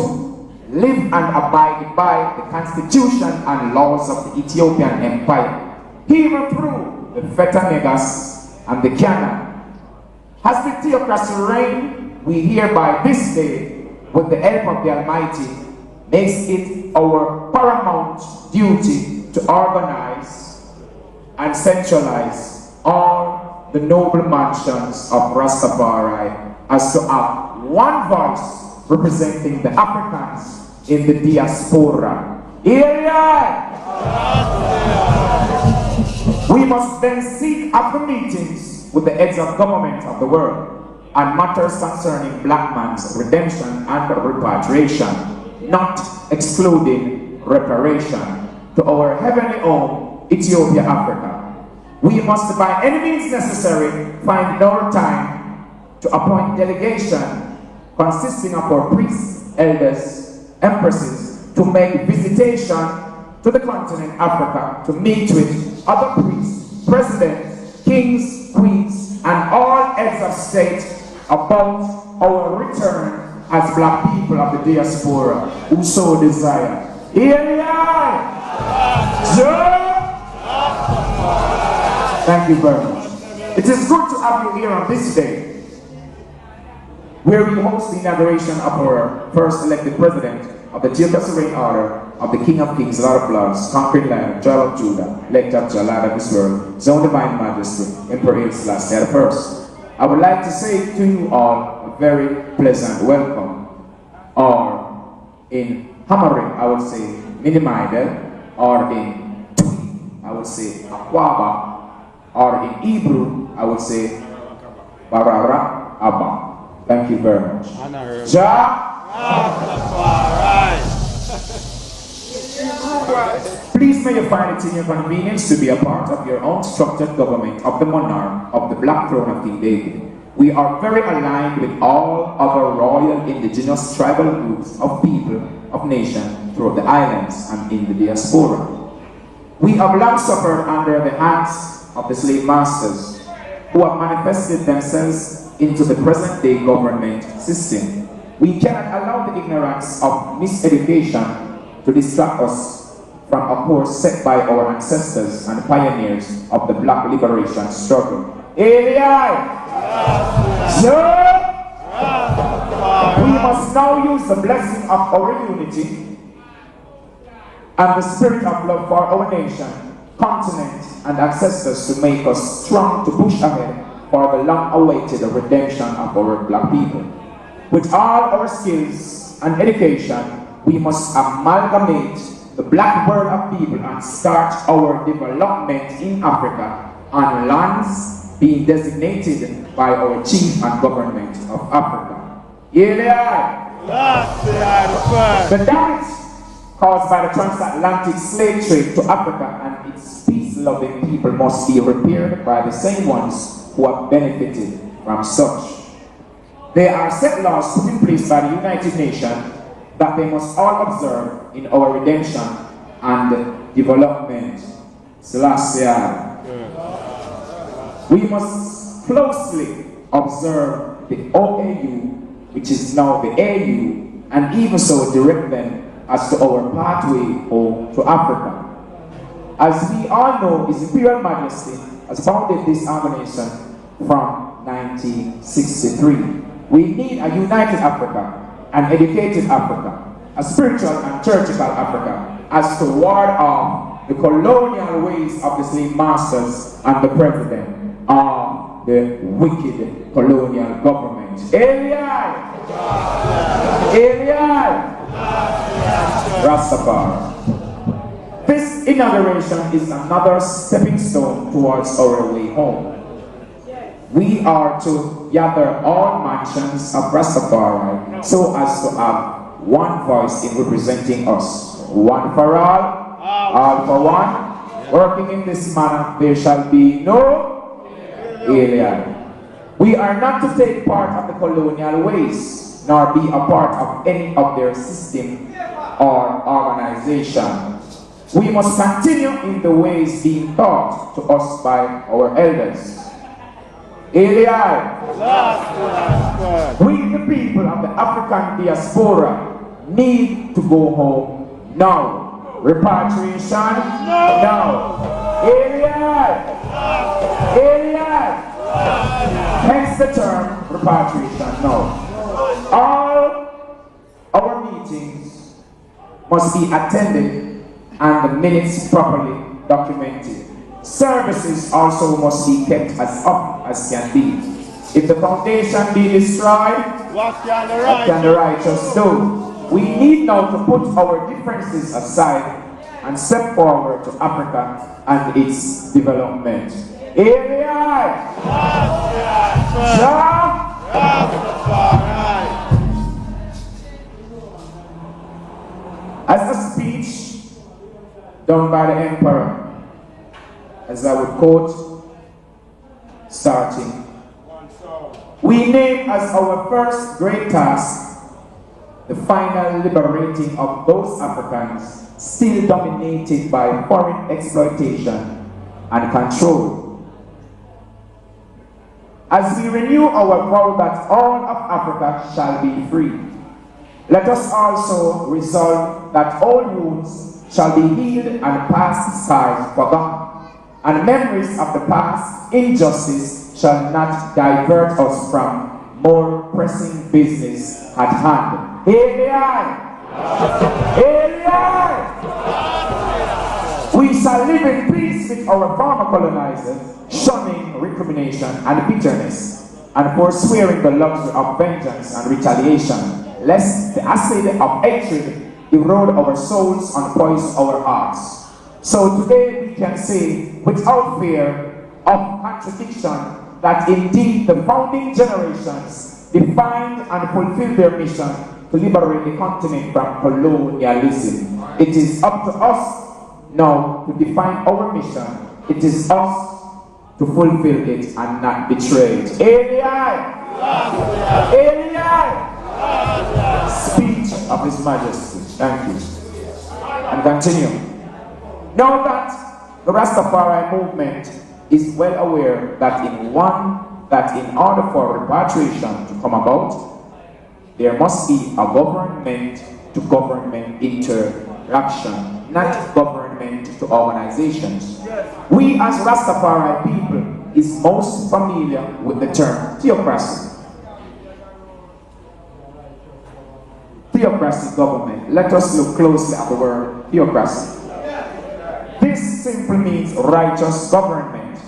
live and abide by the constitution and laws of the Ethiopian Empire, even through the Feta Negas and the Canon. As the theocracy reign, we hereby this day, with the help of the Almighty, makes it our paramount duty to organize and centralize all the noble mansions of Rastafari as to have one voice representing the Africans in the diaspora. We must then seek after meetings with the heads of government of the world on matters concerning black man's redemption and repatriation, not excluding reparation to our heavenly home, Ethiopia, Africa. We must by any means necessary find our time to appoint delegation consisting of our priests, elders, empresses to make visitation to the continent Africa to meet with other priests, presidents, kings, queens, and all heads of state about our return as black people of the diaspora who so desire. Thank you very much. It is good to have you here on this day, where we host the inauguration of our first elected president of the theocracy reign order of the King of Kings, Lord of Lords, conquering Lion, Tribe of Judah, elect of Jah, Lord of this world, His own divine majesty, Emperor Haile Selassie I. I would like to say to you all a very pleasant welcome, or in hammering, I would say minimized, or in tweet, I would say Akwaba, or in Hebrew, I would say Barara Abba. Thank you very much. Please may you find it in your convenience to be a part of your own structured government of the monarch of the Black Throne of King David. We are very aligned with all other royal indigenous tribal groups of people, of nations throughout the islands and in the diaspora. We have long suffered under the hands of the slave masters who have manifested themselves into the present day government system. We cannot allow the ignorance of miseducation to distract us from a course set by our ancestors and pioneers of the Black liberation struggle. We must now use the blessing of our unity and the spirit of love for our nation, continent, and ancestors to make us strong to push ahead for the long-awaited redemption of our Black people. With all our skills and education, we must amalgamate the Black world of people and start our development in Africa on lands being designated by our chief and government of Africa. The damage caused by the transatlantic slave trade to Africa and its peace-loving people must be repaired by the same ones who have benefited from such. There are set laws put in place by the United Nations that they must all observe in our redemption and development. We must closely observe the OAU, which is now the AU, and even so direct them as to our pathway home to Africa. As we all know, His Imperial Majesty has founded this organization from 1963. We need a united Africa, an educated Africa, a spiritual and churchical Africa, as to ward off the colonial ways of the slave masters and the president of the wicked colonial government. Rastafari. This inauguration is another stepping stone towards our way home. We are to gather all mansions of Rastafari so as to have one voice in representing us. One for all for one. Working in this manner, there shall be no alien. We are not to take part of the colonial ways, nor be a part of any of their system or organization. We must continue in the ways being taught to us by our elders. We, the people of the African diaspora, need to go home now. Repatriation now. Hence the term repatriation now. All our meetings must be attended and the minutes properly documented. Services also must be kept as up as can be. If the foundation be destroyed, what can the righteous do? We need now to put our differences aside and step forward to Africa and its development. As a speech done by the Emperor, as I would quote, starting, we name as our first great task the final liberating of those Africans still dominated by foreign exploitation and control. As we renew our vow that all of Africa shall be free, let us also resolve that all wounds shall be healed and past scars forgotten, and memories of the past injustice shall not divert us from more pressing business at hand. We shall live in peace with our former colonizers, shunning recrimination and bitterness, and forswearing the luxury of vengeance and retaliation, lest the acid of hatred erode our souls and poison our hearts. So today we can say without fear of contradiction that indeed the founding generations defined and fulfilled their mission to liberate the continent from colonialism. It is up to us now to define our mission. It is us to fulfill it and not betray it. ADI! Speech of His Majesty. Thank you. And continue. Now that the Rastafari movement is well aware that in order for repatriation to come about, there must be a government-to-government interaction, not government to organizations. We as Rastafari people is most familiar with the term theocracy. Theocracy government. Let us look closely at the word theocracy. This simply means righteous government,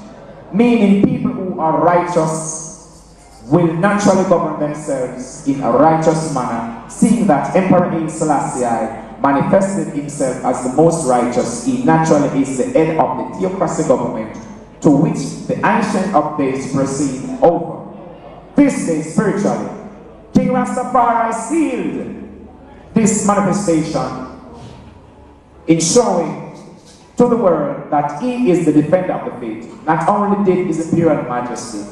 meaning people who are righteous will naturally govern themselves in a righteous manner, seeing that Emperor Haile Selassie manifested himself as the most righteous. He naturally is the head of the theocracy government to which the ancient of days proceed over. This day spiritually, King Rastafari sealed this manifestation in showing to the world that he is the defender of the faith. Not only did His Imperial Majesty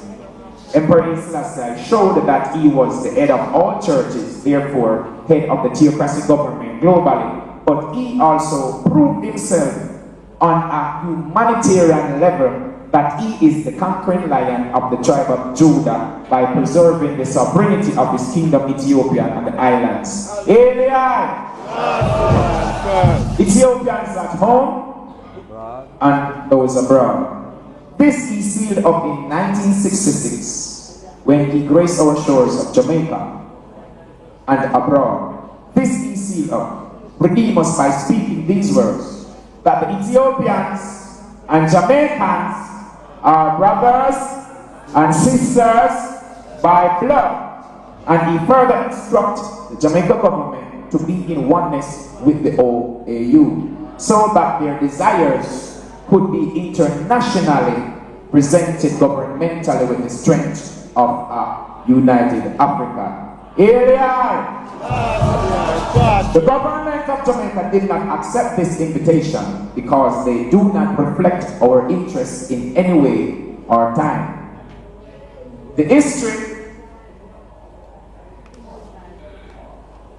Emperor Haile Selassie showed that he was the head of all churches, therefore head of the theocracy government globally, but he also proved himself on a humanitarian level that he is the conquering lion of the tribe of Judah by preserving the sovereignty of his kingdom Ethiopia and the islands. Ethiopians at home and those abroad. This he sealed up in 1966 when he graced our shores of Jamaica and abroad. This he sealed up, redeemed us by speaking these words, that the Ethiopians and Jamaicans are brothers and sisters by blood, and he further instructed the Jamaica government to be in oneness with the OAU, so that their desires could be internationally presented governmentally with the strength of a united Africa. The government of Jamaica did not accept this invitation because they do not reflect our interests in any way or time. The history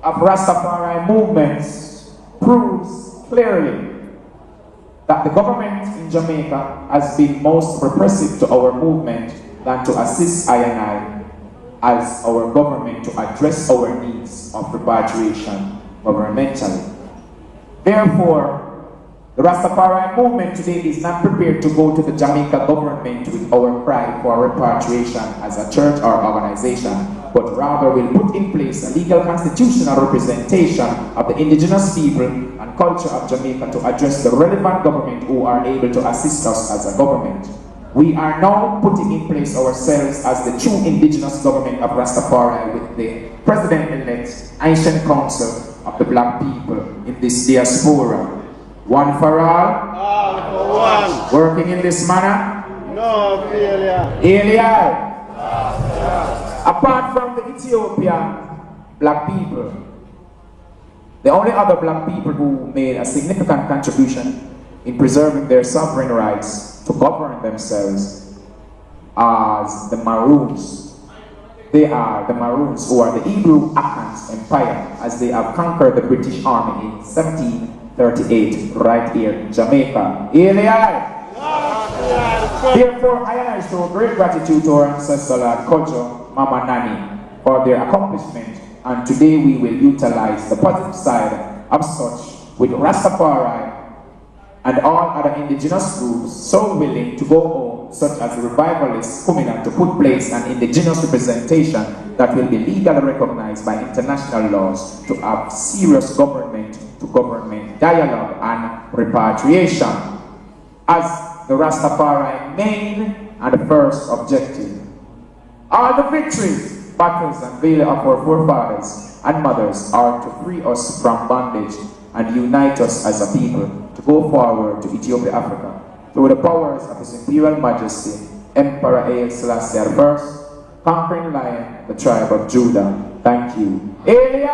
of Rastafari movements proves clearly that the government in Jamaica has been most repressive to our movement than to assist I as our government to address our needs of repatriation governmentally. Therefore, the Rastafari movement today is not prepared to go to the Jamaica government with our cry for repatriation as a church or organization, but rather will put in place a legal constitutional representation of the indigenous people and culture of Jamaica to address the relevant government who are able to assist us as a government. We are now putting in place ourselves as the true indigenous government of Rastafari with the President-elect Ancient Council of the Black people in this diaspora. One for all for one. Working in this manner? No failure. Apart from the Ethiopian black people, the only other black people who made a significant contribution in preserving their sovereign rights to govern themselves as the Maroons. They are the Maroons, who are the Hebrew Akan's empire, as they have conquered the British Army in 1738 right here in Jamaica. Therefore, I show great gratitude to our ancestral Lord Kojo, Mama Nani, for their accomplishment, and today we will utilize the positive side of such with Rastafari and all other indigenous groups so willing to go home, such as the revivalists coming out to put place an indigenous representation that will be legally recognized by international laws to have serious government-to-government dialogue and repatriation as the Rastafari main and first objective. All the victories, battles, and valor of our forefathers and mothers are to free us from bondage and unite us as a people to go forward to Ethiopia, Africa. through the powers of His Imperial Majesty, Emperor A. Selassie I, conquering lion, the tribe of Judah. Thank you. ADI!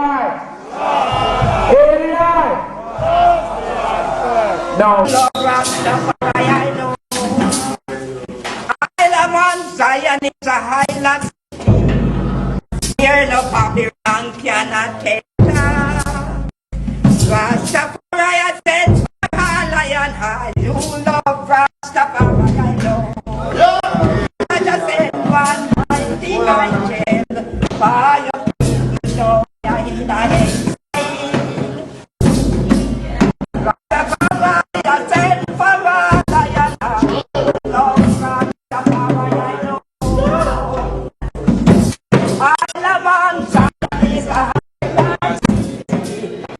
ADI! Now, Island on Zion is a highland. Here no Babylon cannot take her. Rastafari says, lion high. You love Rastafari, I know. I just said one mighty angel. Fire, so I in the head. Rastafari said, for a lion high. Love Rastafari, I know. Island on Zion is a highland.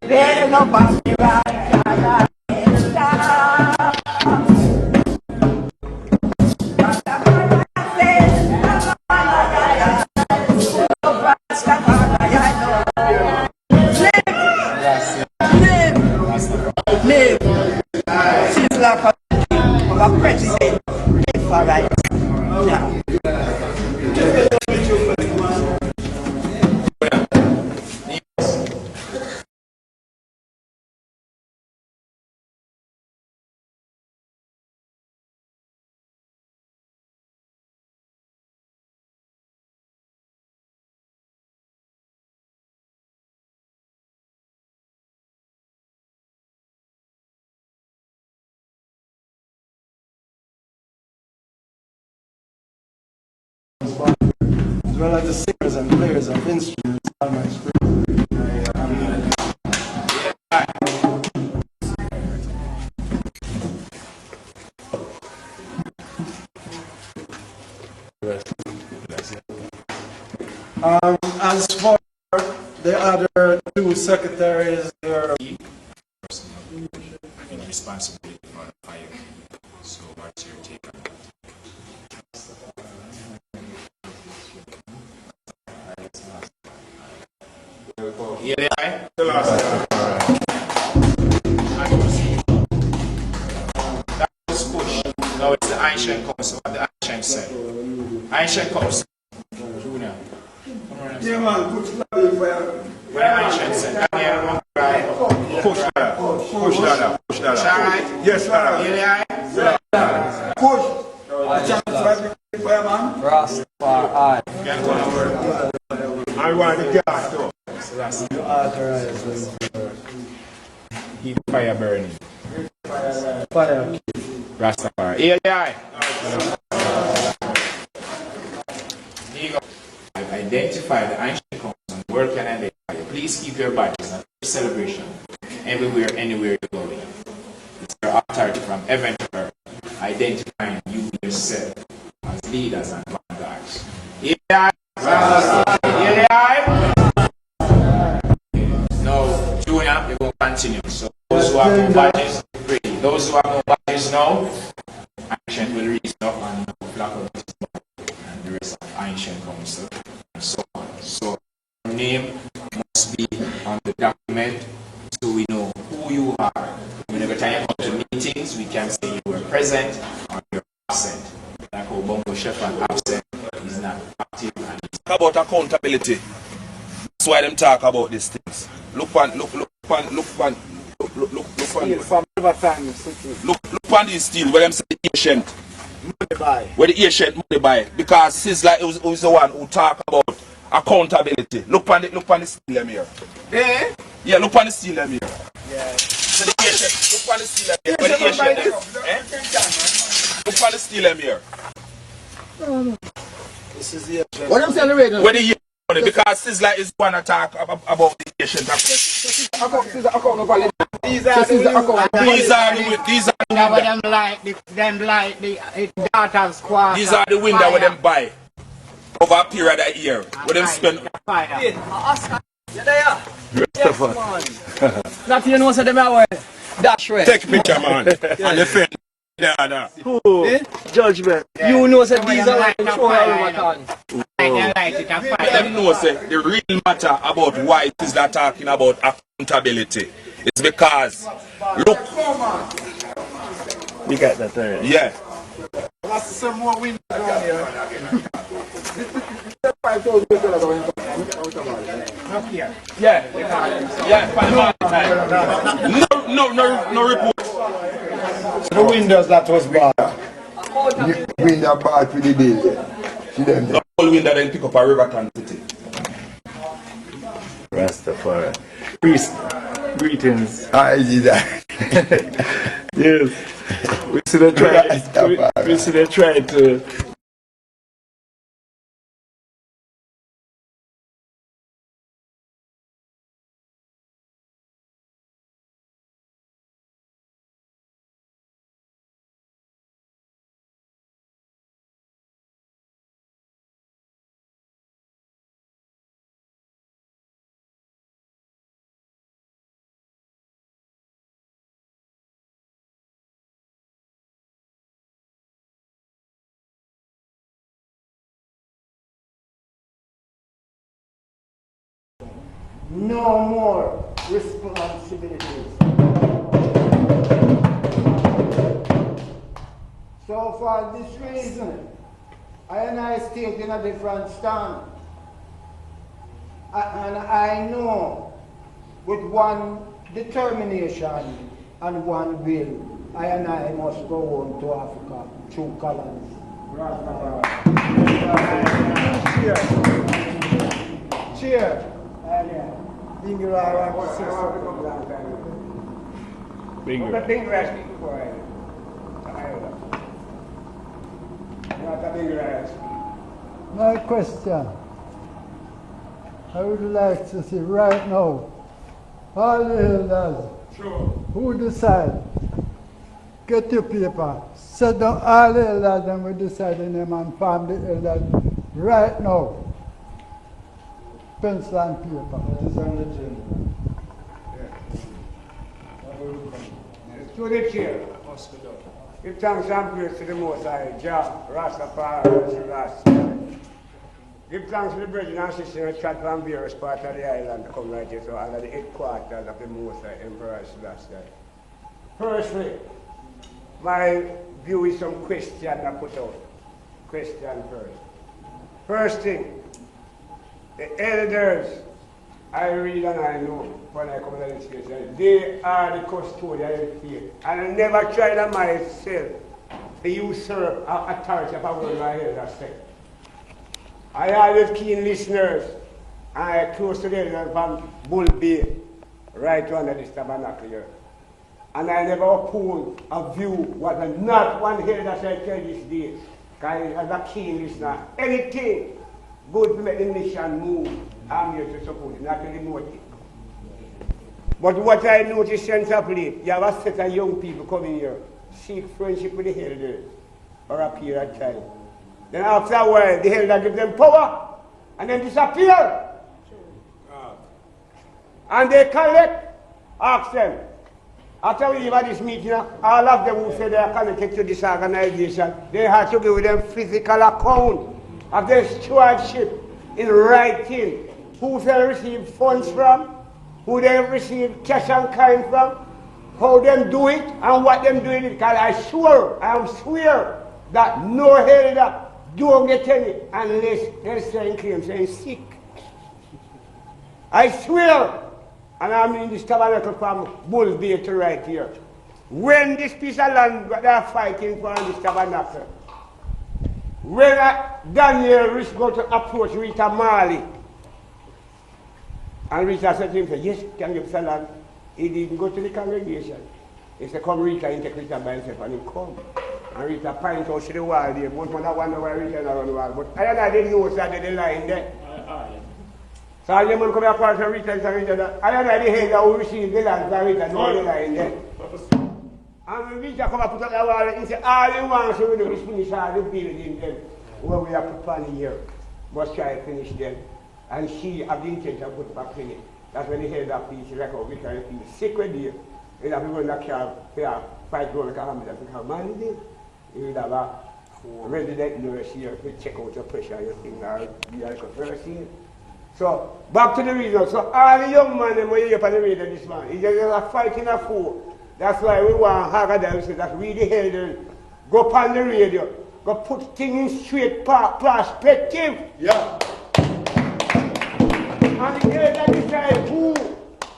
There no Babylon cannot take her. Live. She's like a president. Live for right. Yeah. As well as the singers and players of instruments on my screen. As for the other two secretaries, they're responsibility for the fire. So what's your take on that? The last that was pushed. Now it's the ancient council, what the ancient said. Ancient council. Junior. Yeah, man, push that in fire. What the ancient said. Push that. Push that. Push that. Alright? Yes, sir. Push. Rastafari. I want the gas too. You authorize Keep fire burning. fire. Rastafari. AI. Identify the ancient council and work and identify. Please keep your badges and celebration everywhere, anywhere you go. It's your authority from heaven to earth, identifying you yourself as leaders and vanguards. AI. No, Junior, you're going to continue. So those who have no badges, pray. Those who have no badges now, ancient will reach up and block out this and the rest of ancient council and so on. So your name must be on the document so we know who you are. Whenever time you come to meetings, we can say you were present or you're absent. Like how Bongo Shepherd absent, he's not active. And he's about accountability. That's why them talk about these things. Look on these steel where them say the ancient money buy. Where the ancient money buy. Because Sizzla was the one who talk about accountability. Look on the steel them here. Eh? Yeah, look on the steel them here. Yeah. So the ancient, look on the steel them here. Where the ancient them. Eh? Look on the steel them here. This is the agenda. What I'm saying the radio? Where the ancient money, because Sizzla is one to talk about the ancient. These are the daughters squad. These are the window where them buy over a period of year. Where them spend. That you know so them are dash way. Take a picture, man. And the friend. Who? Judgment. Yeah. You know that these are like show them know say the real matter about why it is not talking about accountability. It's because look You got that already? Yeah. That's some more wind down here. Yeah. No report. So the windows that was bad. Wind are bad for the building. See them there. The whole wind that then pick up a river city. Rastafari. Priest, greetings. I did that. Yes. We see they try to no more responsibilities. So for this reason, I stayed in a different stand. And I know with one determination and one will, I must go home to Africa through colonies. Cheers. Cheers. Bingo. My question, I would like to see right now, all the elders who decide, get your paper, sit down all the elders and we decide the name and farm the elders right now. Pencil and paper. It is on the agenda. To the chair. Give thanks and praise to the Most High, Jah, Rastafarians. Give thanks to the brethren and sisters who chat from various parts of the island to come right here, so under the headquarters of the Most High Emperor Selassie. Firstly, my view is some question I put out. Question first. First thing, the elders, I read and I know when I come to this station, they are the custodian of the faith. And I never tried on myself to usurp authority of a word my elders say. I always keen listeners, and I close to the elders from Bull Bay, right under this tabernacle here. And I never oppose a view what not one elder said tell this day. Because as a keen listener, anything good to make the mission move, I'm here to support it, not to demote it. But what I notice sensibly, you have a set of young people coming here, seek friendship with the elders for a period of time. Then after a while, the elder gives them power and then disappear. And they collect, ask them. After we leave at this meeting, all of them who say they are connected to this organization, they have to give them physical account of their stewardship in writing. Who they receive funds from, who they receive cash and kind from, how them do it, and what them doing it. Because I swear that no elder don't get any unless they're saying claims saying sick. I swear, and I'm in this tabernacle from Bull Bay to right here. When this piece of land they are fighting for this tabernacle, when Daniel Rich go to approach Rita Marley, and Rita said to him, yes, can you sell land? He didn't go to the congregation. He said, come Rita, he take Rita by himself, and he come. And Rita point out to the wall there, but I wonder why Rita is around the wall. But I didn't know that they lying there. So I didn't come up to Rita and say, Rita, I don't know the head that will receive the land, and Rita know they lying there. And when Rita come up to the wall, he said, all he wants to do is finish all the building then. Where we have put on here, must try to finish them. And she have the intention to put back in it. That's when the head of peace record, we can feel secret there. And have people that can fight going like a hammer, that become money there. You would have a resident nurse here to check out your pressure, your thing, or be like a person. So, back to the reason. So, all the young men, when you're up on the radio this man, he's just fighting a fool. That's why we want Haggadah, that we the elders go upon the radio, go put things in straight perspective. Yeah. And the elder decide who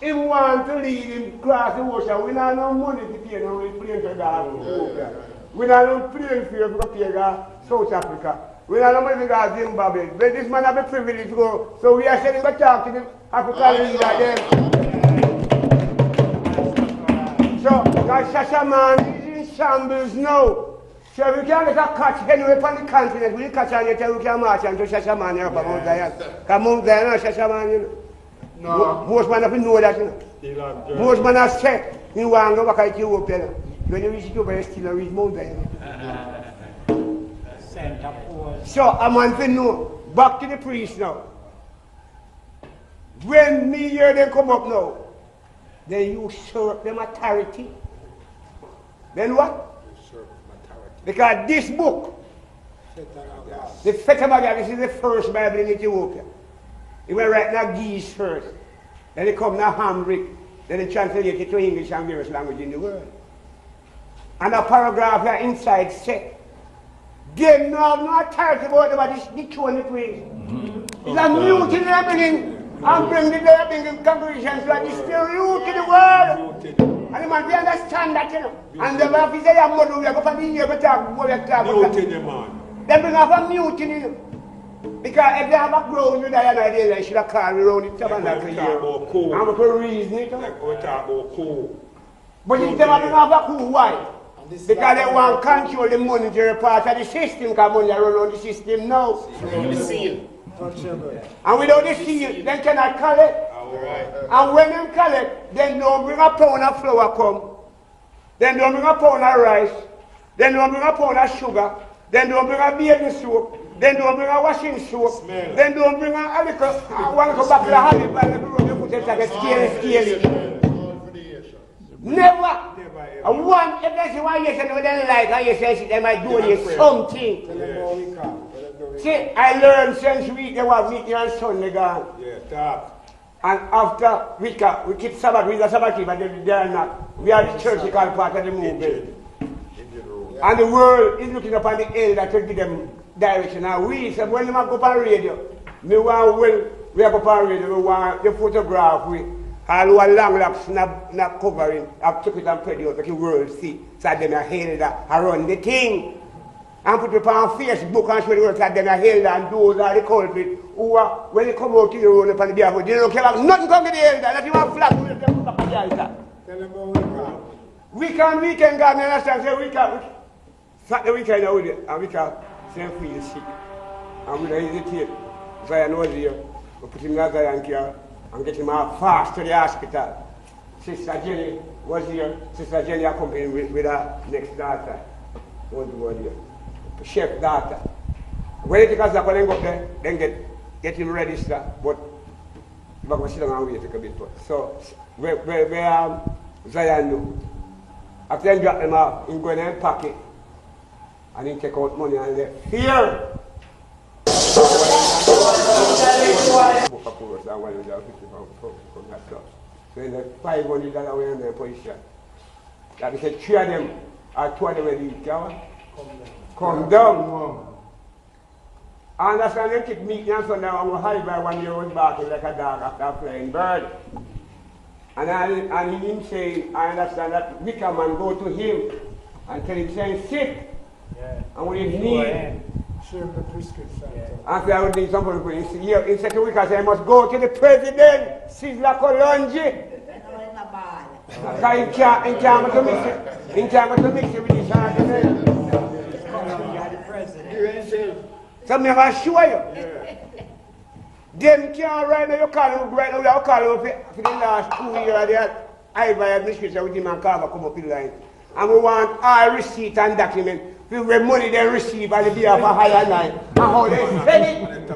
he want to lead him across the ocean. We don't have no money to pay no plane to go. We don't have no plane fare to pay to South Africa. We don't have no money to go to Zimbabwe. But this man have a privilege to go. So we are sending to talk to the African leader then. So that Shasha man is in shambles now. So we can't get a catch anywhere from the continent. We catch on it and we can march and to Shasha man here from Mount Zion. Because Mount Zion is Shasha man, you know. No. Most men have to know that, you know. Most men have said, you want to go back to Ethiopia. When you reach Ethiopia, you still reach Mount Zion. So a man to know, back to the priest now. When me hear them come up now, they usurp them authority. Then what? Because this book, the Fetamaga, this is the first Bible in Ethiopia. It went right now Geese first. Then it come now Hamrick. Then it translated it to English and various language in the world. And a paragraph here inside said, they know no authority about them, the throne the praise. It's a mutiny they're bringing. And bring the Nyabinghi congregations like this still root in the world. And the man, they understand that, you know. And the man, if they have money, we go for the year, we talk, they bring up a mutiny. Because if they have a ground with that idea, they should have called around the tabernacle here. And we could reason it. But if they don't have a coup, why? Because they want to control the monetary part of the system, because money run around the system now. And without the seal, they cannot collect. And when they collect, then don't bring a pound of flour come. Then don't bring a pound of rice. Then don't bring a pound of sugar. Then don't bring a bathing soap. Then don't bring a washing soap. Then don't bring a little, one little bottle of honey, and the road you put it like a scale. Never. And one, if they say one yes and they like, and you say they might do you something. See, I learned since week they were meeting on Sunday gone. Yeah, talk. And after we keep Sabbath, we are Sabbath, but they are not. We are the church called part of the movement. And the world is looking upon the elder to give them direction. And we said, when they go up on radio, we are up on radio, we want the photograph with all one long locks not covering. I've took it and put it out, like the world see. So then I hail that, I run the thing. And put it on Facebook and show the world that then I hail that, and those are the culprits who are, when they come out to the road upon the behalf, they don't care about nothing come to the elder, not even a flag, we don't come back on the altar. Weekend, God, I understand, say weekend, Saturday weekend out there, and we can send for you sick. And we don't hesitate. Zion was here, we put him in the Zion care, and get him out fast to the hospital. Sister Jenny was here, Sister Jenny accompanied with her next daughter. Was here. Chef daughter. When it comes up and go there, then get him registered, but if I go sit down and wait a bit. So where Zion do. After he drop them off, he go in and pack it. And he take out money and left. Here! So in the $500 way in their position. That they said 3 of them or 2 of them will leave. Come down. And that's why they keep meeting and so now I'm going to hide by 1 year old back like a dog after a flying bird. And he didn't say, I understand that we come and go to him and tell him saying sick. Yeah. And we need. Sure, the prescription. And I would need somebody to say, here, in 2 weeks, I must go to the president, Sizzla Kolonji. Because he can't to mix it. He can't to mix it with his argument. So I'm going to show you. Them can't right now, you call him right now, you call him for the last 2 years, I buy administration with him and Carver come up in line. And we want all receipt and document. We where money they receive and they be of a higher line. And how they spend it.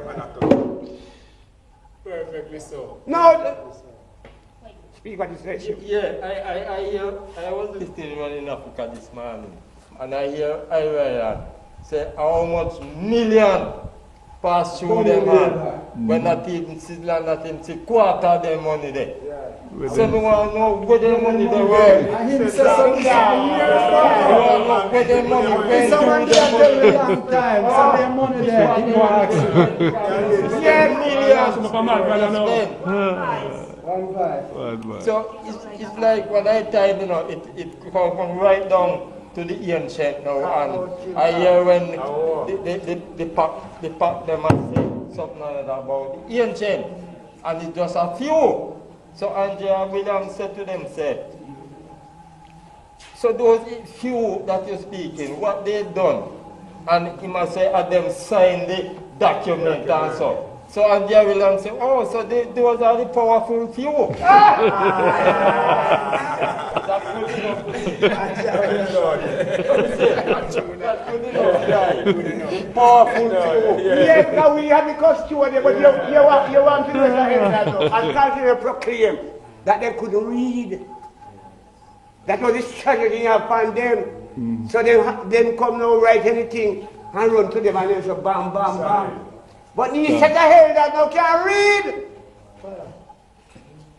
Perfectly so. No. Speak what you said. Yeah, I was listening to one in Africa this morning. And I hear Iran say how much million pass through them hand. When not even Sizzla, not even see quarter of their money there. Yeah. So we want to know where the money they were. I hear say something where the money went. Someone can tell me long time. So their money there. He go ask you. Yeah, millions. So it's like when I type, you know, it come right down to the ancient now, and I hear when the pack them and say something like that about the ancient, and it's just a few. So Andrea Williams said to them, said, so those few that you're speaking, what they done, and he must say, them sign the document and so. So Andrea Williams said, oh, so those are the powerful few. That's good enough. The powerful few. Yes, now we have the custody, but you want to know that and continue to proclaim that they couldn't read. That was the strategy upon them. So them come now write anything and run to them and they say bam, bam, bam. But you set ahead that now can't read.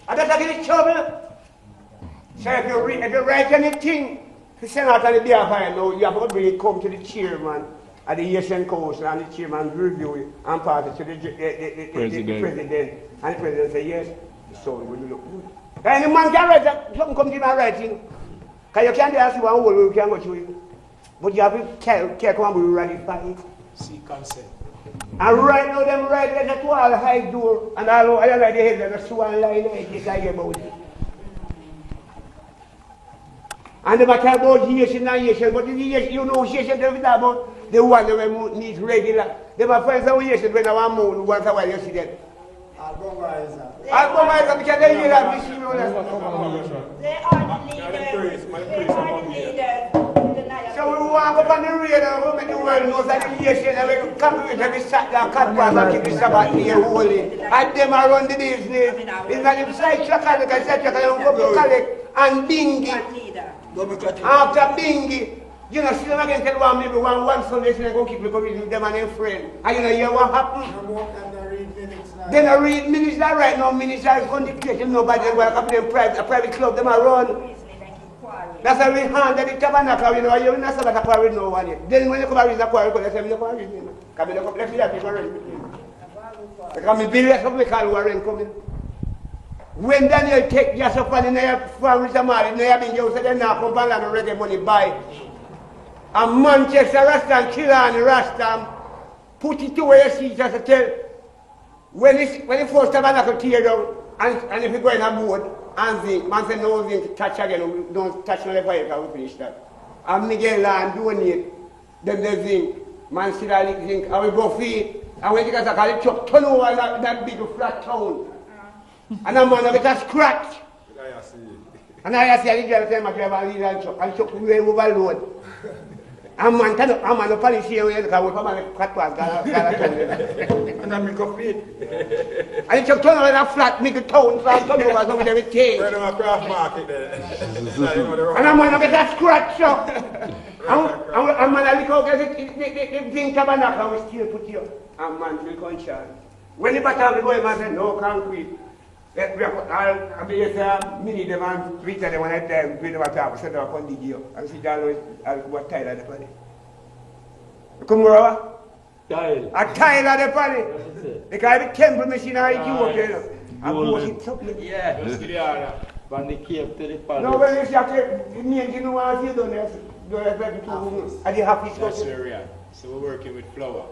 And that's against trouble. So if you write anything, you send out on the behalf of now, you have to bring it come to the chairman at the Asian Council, and the chairman review it and pass it to the president. And the president say yes, so it will look good. And the man can write that, something comes in and writing. Because you can't ask one word, you can't go through it. But you have to care come and ratify it. See consent. And right now, them right there, that's all high door, and all I like the head, there's one line I hear about it. And they talk about Haitian and Haitian, but the Haitian, you know, Haitian, they talk about the one that needs regular. They might find some Haitian when I want more, once a while you see them. Albumaizer, because they hear that machine. They are the leaders. So we walk up on the radar, we make the world know that the Haitian and we come to every Saturday and cut back and keep the Sabbath day holy. And them are run the business. It's not the side track and the side track and go to collect and Bingi. After Bingi, you know, see them again tell one maybe one Sunday, they go keep with them and their friend. And you know, hear what happened? Then I read minister right now, minister is contemplating nobody, they work up in a private club, them are run. That's why we hand the tabernacle, you know, you're not supposed to quarrel with no one yet. Then when you come out with a quarrel, they say, you quarrel with me. Come in, let me have people with me. Because me billions of me call Warren coming. When Daniel take Joseph and from Rita Marley, Nyabinghi Centre, they now come back and reggae money buy. And Manchester, Rasta and Clarendon, Rasta, put it to where you see just to tell. When the first tabernacle tear down, and if you go in a boat, and zinc, man say no zinc, touch again, don't touch no fire, because we finish that. And Miguel Land donate them the zinc, man see that zinc, and we go feed, and when you guys call it truck, turn over that big flat town. And a man get a scratch. And I see the girl say, my driver and lead and truck way overload. And man turn up, and man up on the share where because we come and cut past and then make up feed. And the truck turn over that flat, make a town, so I turn over some of everything. Where do I craft market there? And a man get a scratch up. And man I look out the thing tabernacle we still put you. And man will conscious. When the battle go, man say no concrete. I'll be a mini demand, Rita, when I tell them, we talk, set up on the gear, and see that I'll go tile at the party. Come over? Tile. A tile at the party. Because the temple machine I do, you know. I'm going to yeah. Just give the order. From the cave to the party. No, when you say, you know what you do, don't expect to I did have this. That's where we are. So we're working with flour.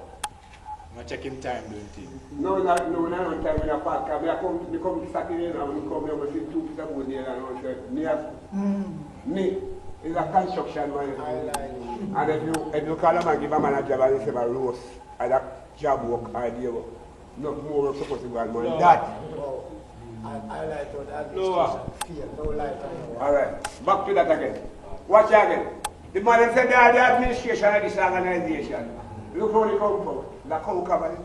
I'm checking time, doing things. No, not time in a park. I come Saturday and I will come here with 2 pieces of wood here and me is a construction man. And if you call a man, give a man a job and he say a roast, either job work, idea work. Not more work supposed to go on more than that. I like that administration. No light on. Alright, back to that again. Watch again. The man said they are the administration of this organization. Look how they come from. The cow cover.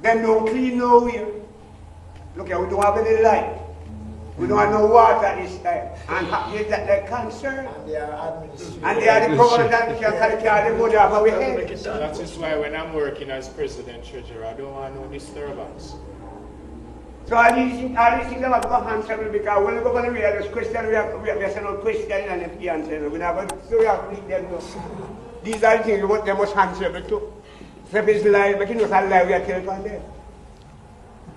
Then no clean nowhere. Look here, we don't have any light. We don't have no water this time. And is that their concern? And they are administration. And they are the government that can carry the money off our head. That is why when I'm working as president treasurer, I don't want no disturbance. So all these things have to answer because when we go on the real question, we have to send out question and if you answer, we have to read them. These are the things what they must answer to. So if it's lie, but you know, lie, we are telling them.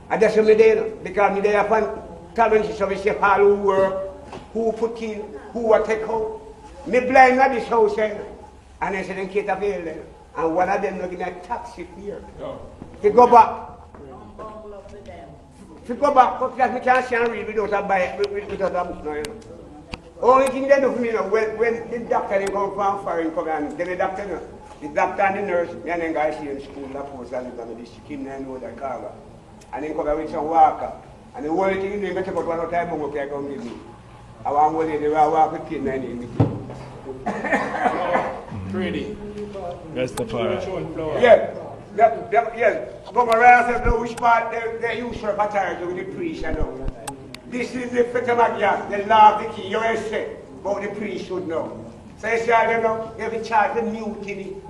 And that's what we did, because we did upon talent, so we say all who work, who put in, who will take out. Me blind at this house, and I said, in case of fail, and one of them looking at taxi here. If you go back, because we can't see and read without a book now, you know. Only thing they do for me, you know, when the doctor come from foreign, come and then the doctor and the nurse, me and then guys here in school, that was and the district in and know that car. And then come with some walker. And the only thing you do, you take out one time, I'm okay, come with me. I want one day, they will walk with kid and in Pretty. Rastafari. Yes. Yes. Come around and know which part they use for battalion with the priest and all. This is the Fetamagia, the law of the key, you say, but the priest should know. So you say, I don't know, they will charge the new thing.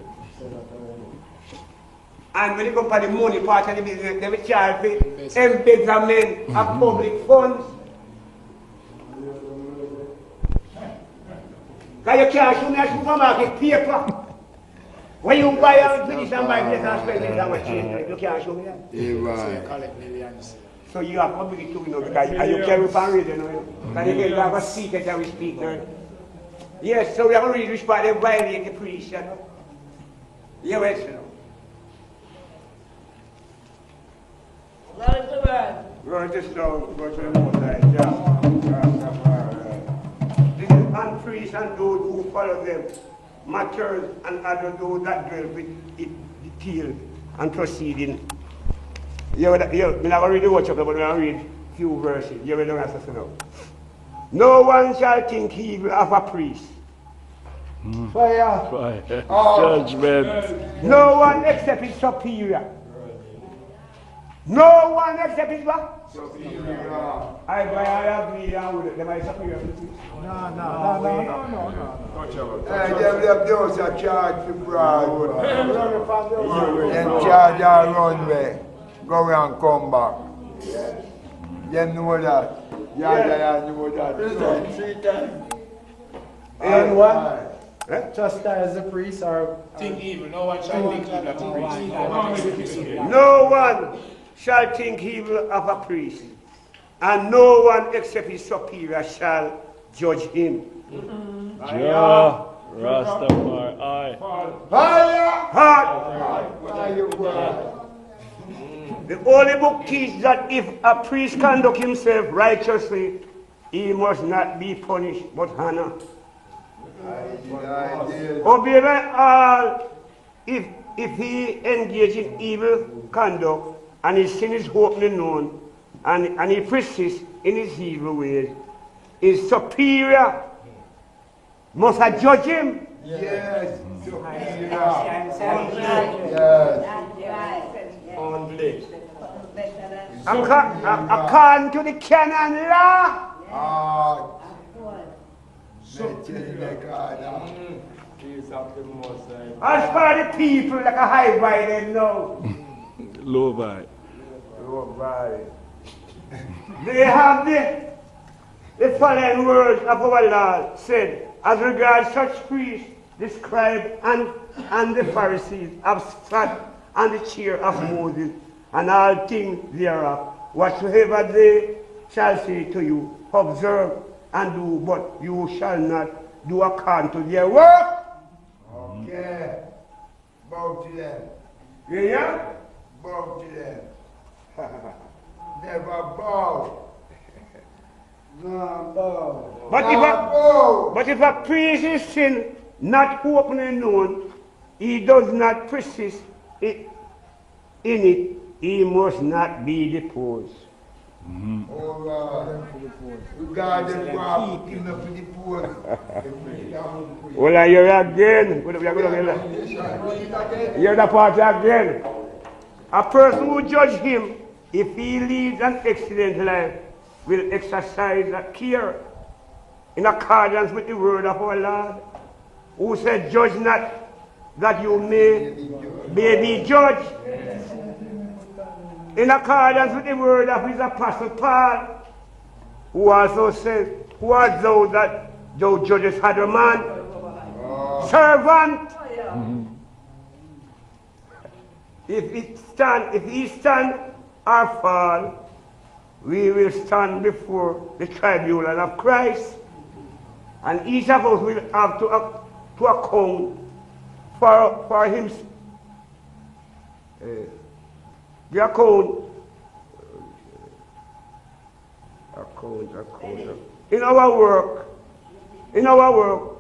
And when you come for the money part of the business, they will charge the embezzlement of public funds. Because you can't show me a supermarket paper. When you buy a finish and buy this and spend it on a change, you can't show me that. Yeah, so you have public to know because you carry from reading, you know. Because you have a secret that we speak now. Yes, so we have to read which part they violate the priest, you know. Yes, you know. Where is the word? Go to the stone, go to the moonlight, This is unpriest and those who follow them, matters and other those that dwell with it detailed and proceeding. I'm not going to read the workshop, but I'm going to read a few verses. You will don't have to know. No one shall think evil of a priest. Fire. Judgment. No one except his superior. No one except his what? Superior. I agree with them. My superior. No. Them those are charged to Broadwood. Them charge our runway. Go and come back. Them know that. Yeah, know that. And what? Chastise the priest or think evil. No one shall think evil of a priest. No one shall think evil of a priest, and no one except his superior shall judge him. Ja, Rastafari, aye. The Holy Book teaches that if a priest conduct himself righteously, he must not be punished, but honor. Obey all if he engage in evil conduct and his sin is openly known and he persists in his evil ways, his superior must judge him. Yes. Only. According to the canon law. As for the people like a high vibe, no. Low vibe. Low vibe. They have the following words of our Lord said, as regards such priests, the scribe and the Pharisees have sat on the chair of Moses, and all things thereof, whatsoever they shall say to you, observe and do, but you shall not do according to their work. Okay. Bow to them. Yeah? Bow to them. Never bow. no bow. But if a priest is sin not openly known, he does not persist in it, he must not be deposed. God them go keep him up in the poor. Well, you're again. You're the part again. A person who judge him, if he leads an excellent life, will exercise care in accordance with the word of our Lord, who said, judge not that you may be judged. in accordance with the word of his apostle Paul, who also says, who art thou that thou judgest other man? Servant. If he stand or fall, we will stand before the tribunal of Christ, and each of us will have to account for him. The account. In our work,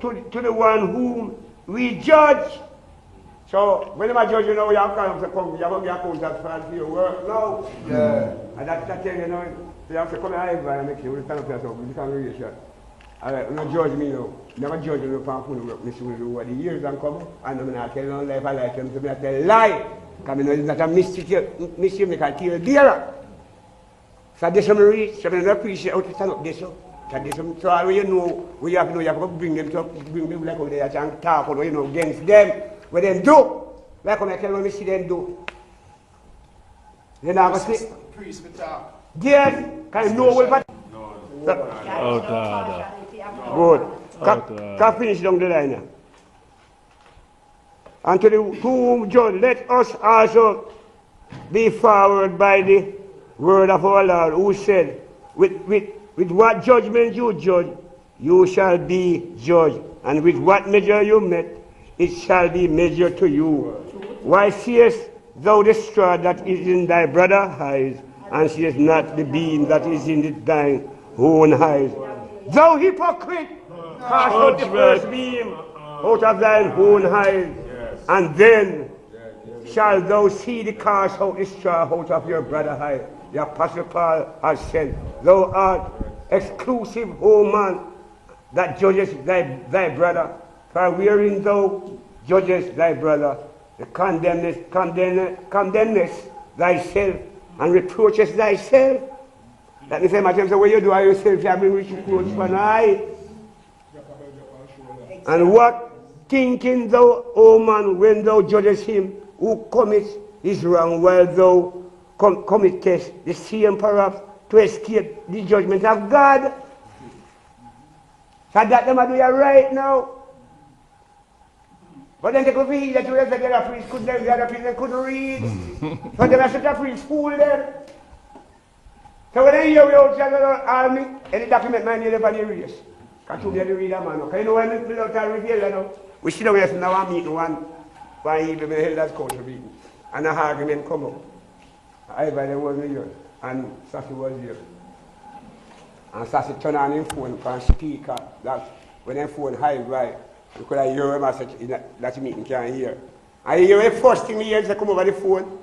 to the one whom we judge. So, when I judge, you know, you have to come, you have to account for your work now. Yeah. And that's the thing, you know, you have to come and make you stand up yourself, you can't really shot. Alright, don't judge me now. Never judge me for the work, I should do over the years and come, and I'm not telling no life I like him, so I tell lie. Because I know it's not a mischief, they can kill dearer. So this one reach, so I don't appreciate how to stand up this one. So all you know, you have to bring them like over there and talk, you know, against them. What they do, like when I tell them, see them do. Then I go say, yes, can you know what? Good. Can finish down the line now. And to the whom judge, let us also be forward by the word of our Lord, who said, with what judgment you judge, you shall be judged, and with what measure you met, it shall be measured to you. Why seest thou the straw that is in thy brother's eyes, and seest not the beam that is in thine own eyes? Thou hypocrite, cast out the first beam out of thine own eyes, and then shall thou see the cast out the straw out of your brother's eye. The Apostle Paul has said, thou art exclusive, O man, that judges thy brother. For wherein thou judgest thy brother, condemnest thyself, and reproachest thyself. Let me say, my say, what you do are yourself, you have been rich clothes for an eye. And what thinking thou, O man, when thou judgest him who commits his wrong, while thou committest the same perhaps to escape the judgment of God? So that them are doing right now. But then they could read that the other priest couldn't, the other priest couldn't read. So they must have priest fool them. So when they hear we outside the army, any document man near the race. Can't you be able to read that man? Because you know when we don't reveal that now, we sit down here now and meet one evening the elders council meeting. And an argument come up. Everybody wasn't here. And Sassy was here. And Sassy turned on his phone and speaker. That when his phone high right. You could have heard him as that meeting can't hear. And you hear the first thing he hears come over the phone.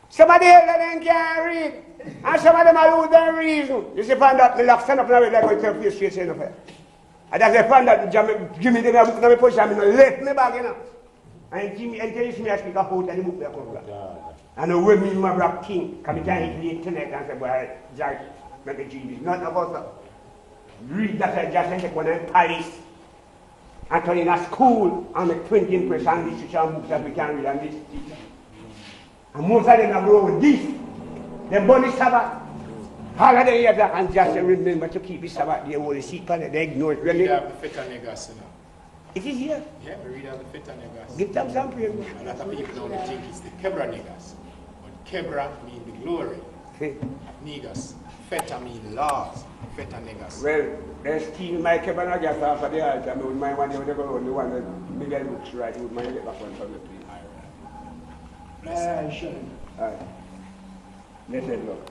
Somebody else that can't read. And some of them are lose their reason. You see, find that the lock stand up now like going to face straight in the fire. And that's the fun that Jimmy did not book push him in left me back, you know. And Jimmy and tell me I speak about and the book there come back. And the way me my black king come down into the internet and say, well, Jack, make a Jimmy. Not about that. Read that I just take one in Paris. And turn in a school and make 20 impression literature and books that we can read and this teacher. And most of them are grown with this. They burn the Sabbath. All of them here black and just remember to keep the Sabbath. They hold the seat on it, they ignore it. Read out the feta negas, you know. It is here. Yeah, we read out the feta negas. Give them some prayer. A lot of people now think it's the Kebra negas. But Kebra means the glory of negas. Feta means laws. Feta negas. Well, there's Steve my Kebra negas after the altar. I would mind one day when they go on the one that Miguel books right. I would mind get back one from the place. Bless you. All right. Let's look.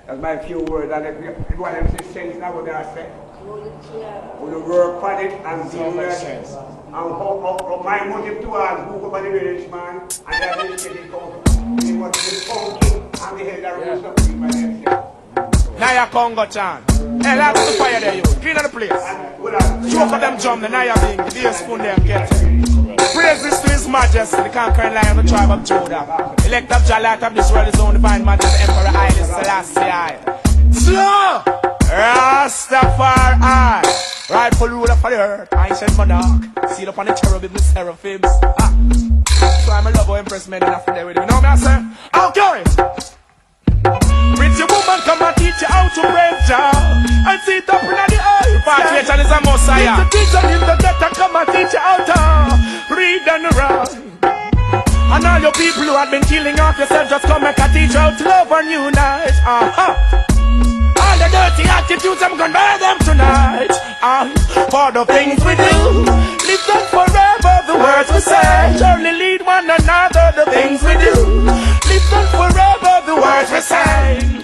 That's my few words, and if one of them say sense, now what they are saying. We will work on it and do it. And how my motive towards who go by the village man, and that is getting comfortable. We want to be funky, and we held the rules of free by themselves. Nyah Congo Chan. Hey, that's the fire there, you. Clean up the place. Show for them drum, the NyahBinghi, the spoon there, get it. Praises to his majesty, the conquering lion of the tribe of Judah. Elect of Jah, light of this world, his own divine majesty, Emperor Haile Selassie. Slow! Rastafari, rightful ruler for the earth, ancient monarch, sealed upon the cherubim, the seraphims. So I'm a love or impress men enough for there with me. You know what I say? Okay! Teach a woman, come and teach you how to praise Jah. And sit up in the earth. Repatriation is a messiah. Teach the teacher in the ghetto, come and teach you how to read and write. And all your people who have been killing off yourself, just come make a teach you how to love and unite. All the dirty attitudes, I'm gonna buy them tonight. For the things we do, live them forever, the words we say. Surely lead one another, the things we do, live them forever, the words we say.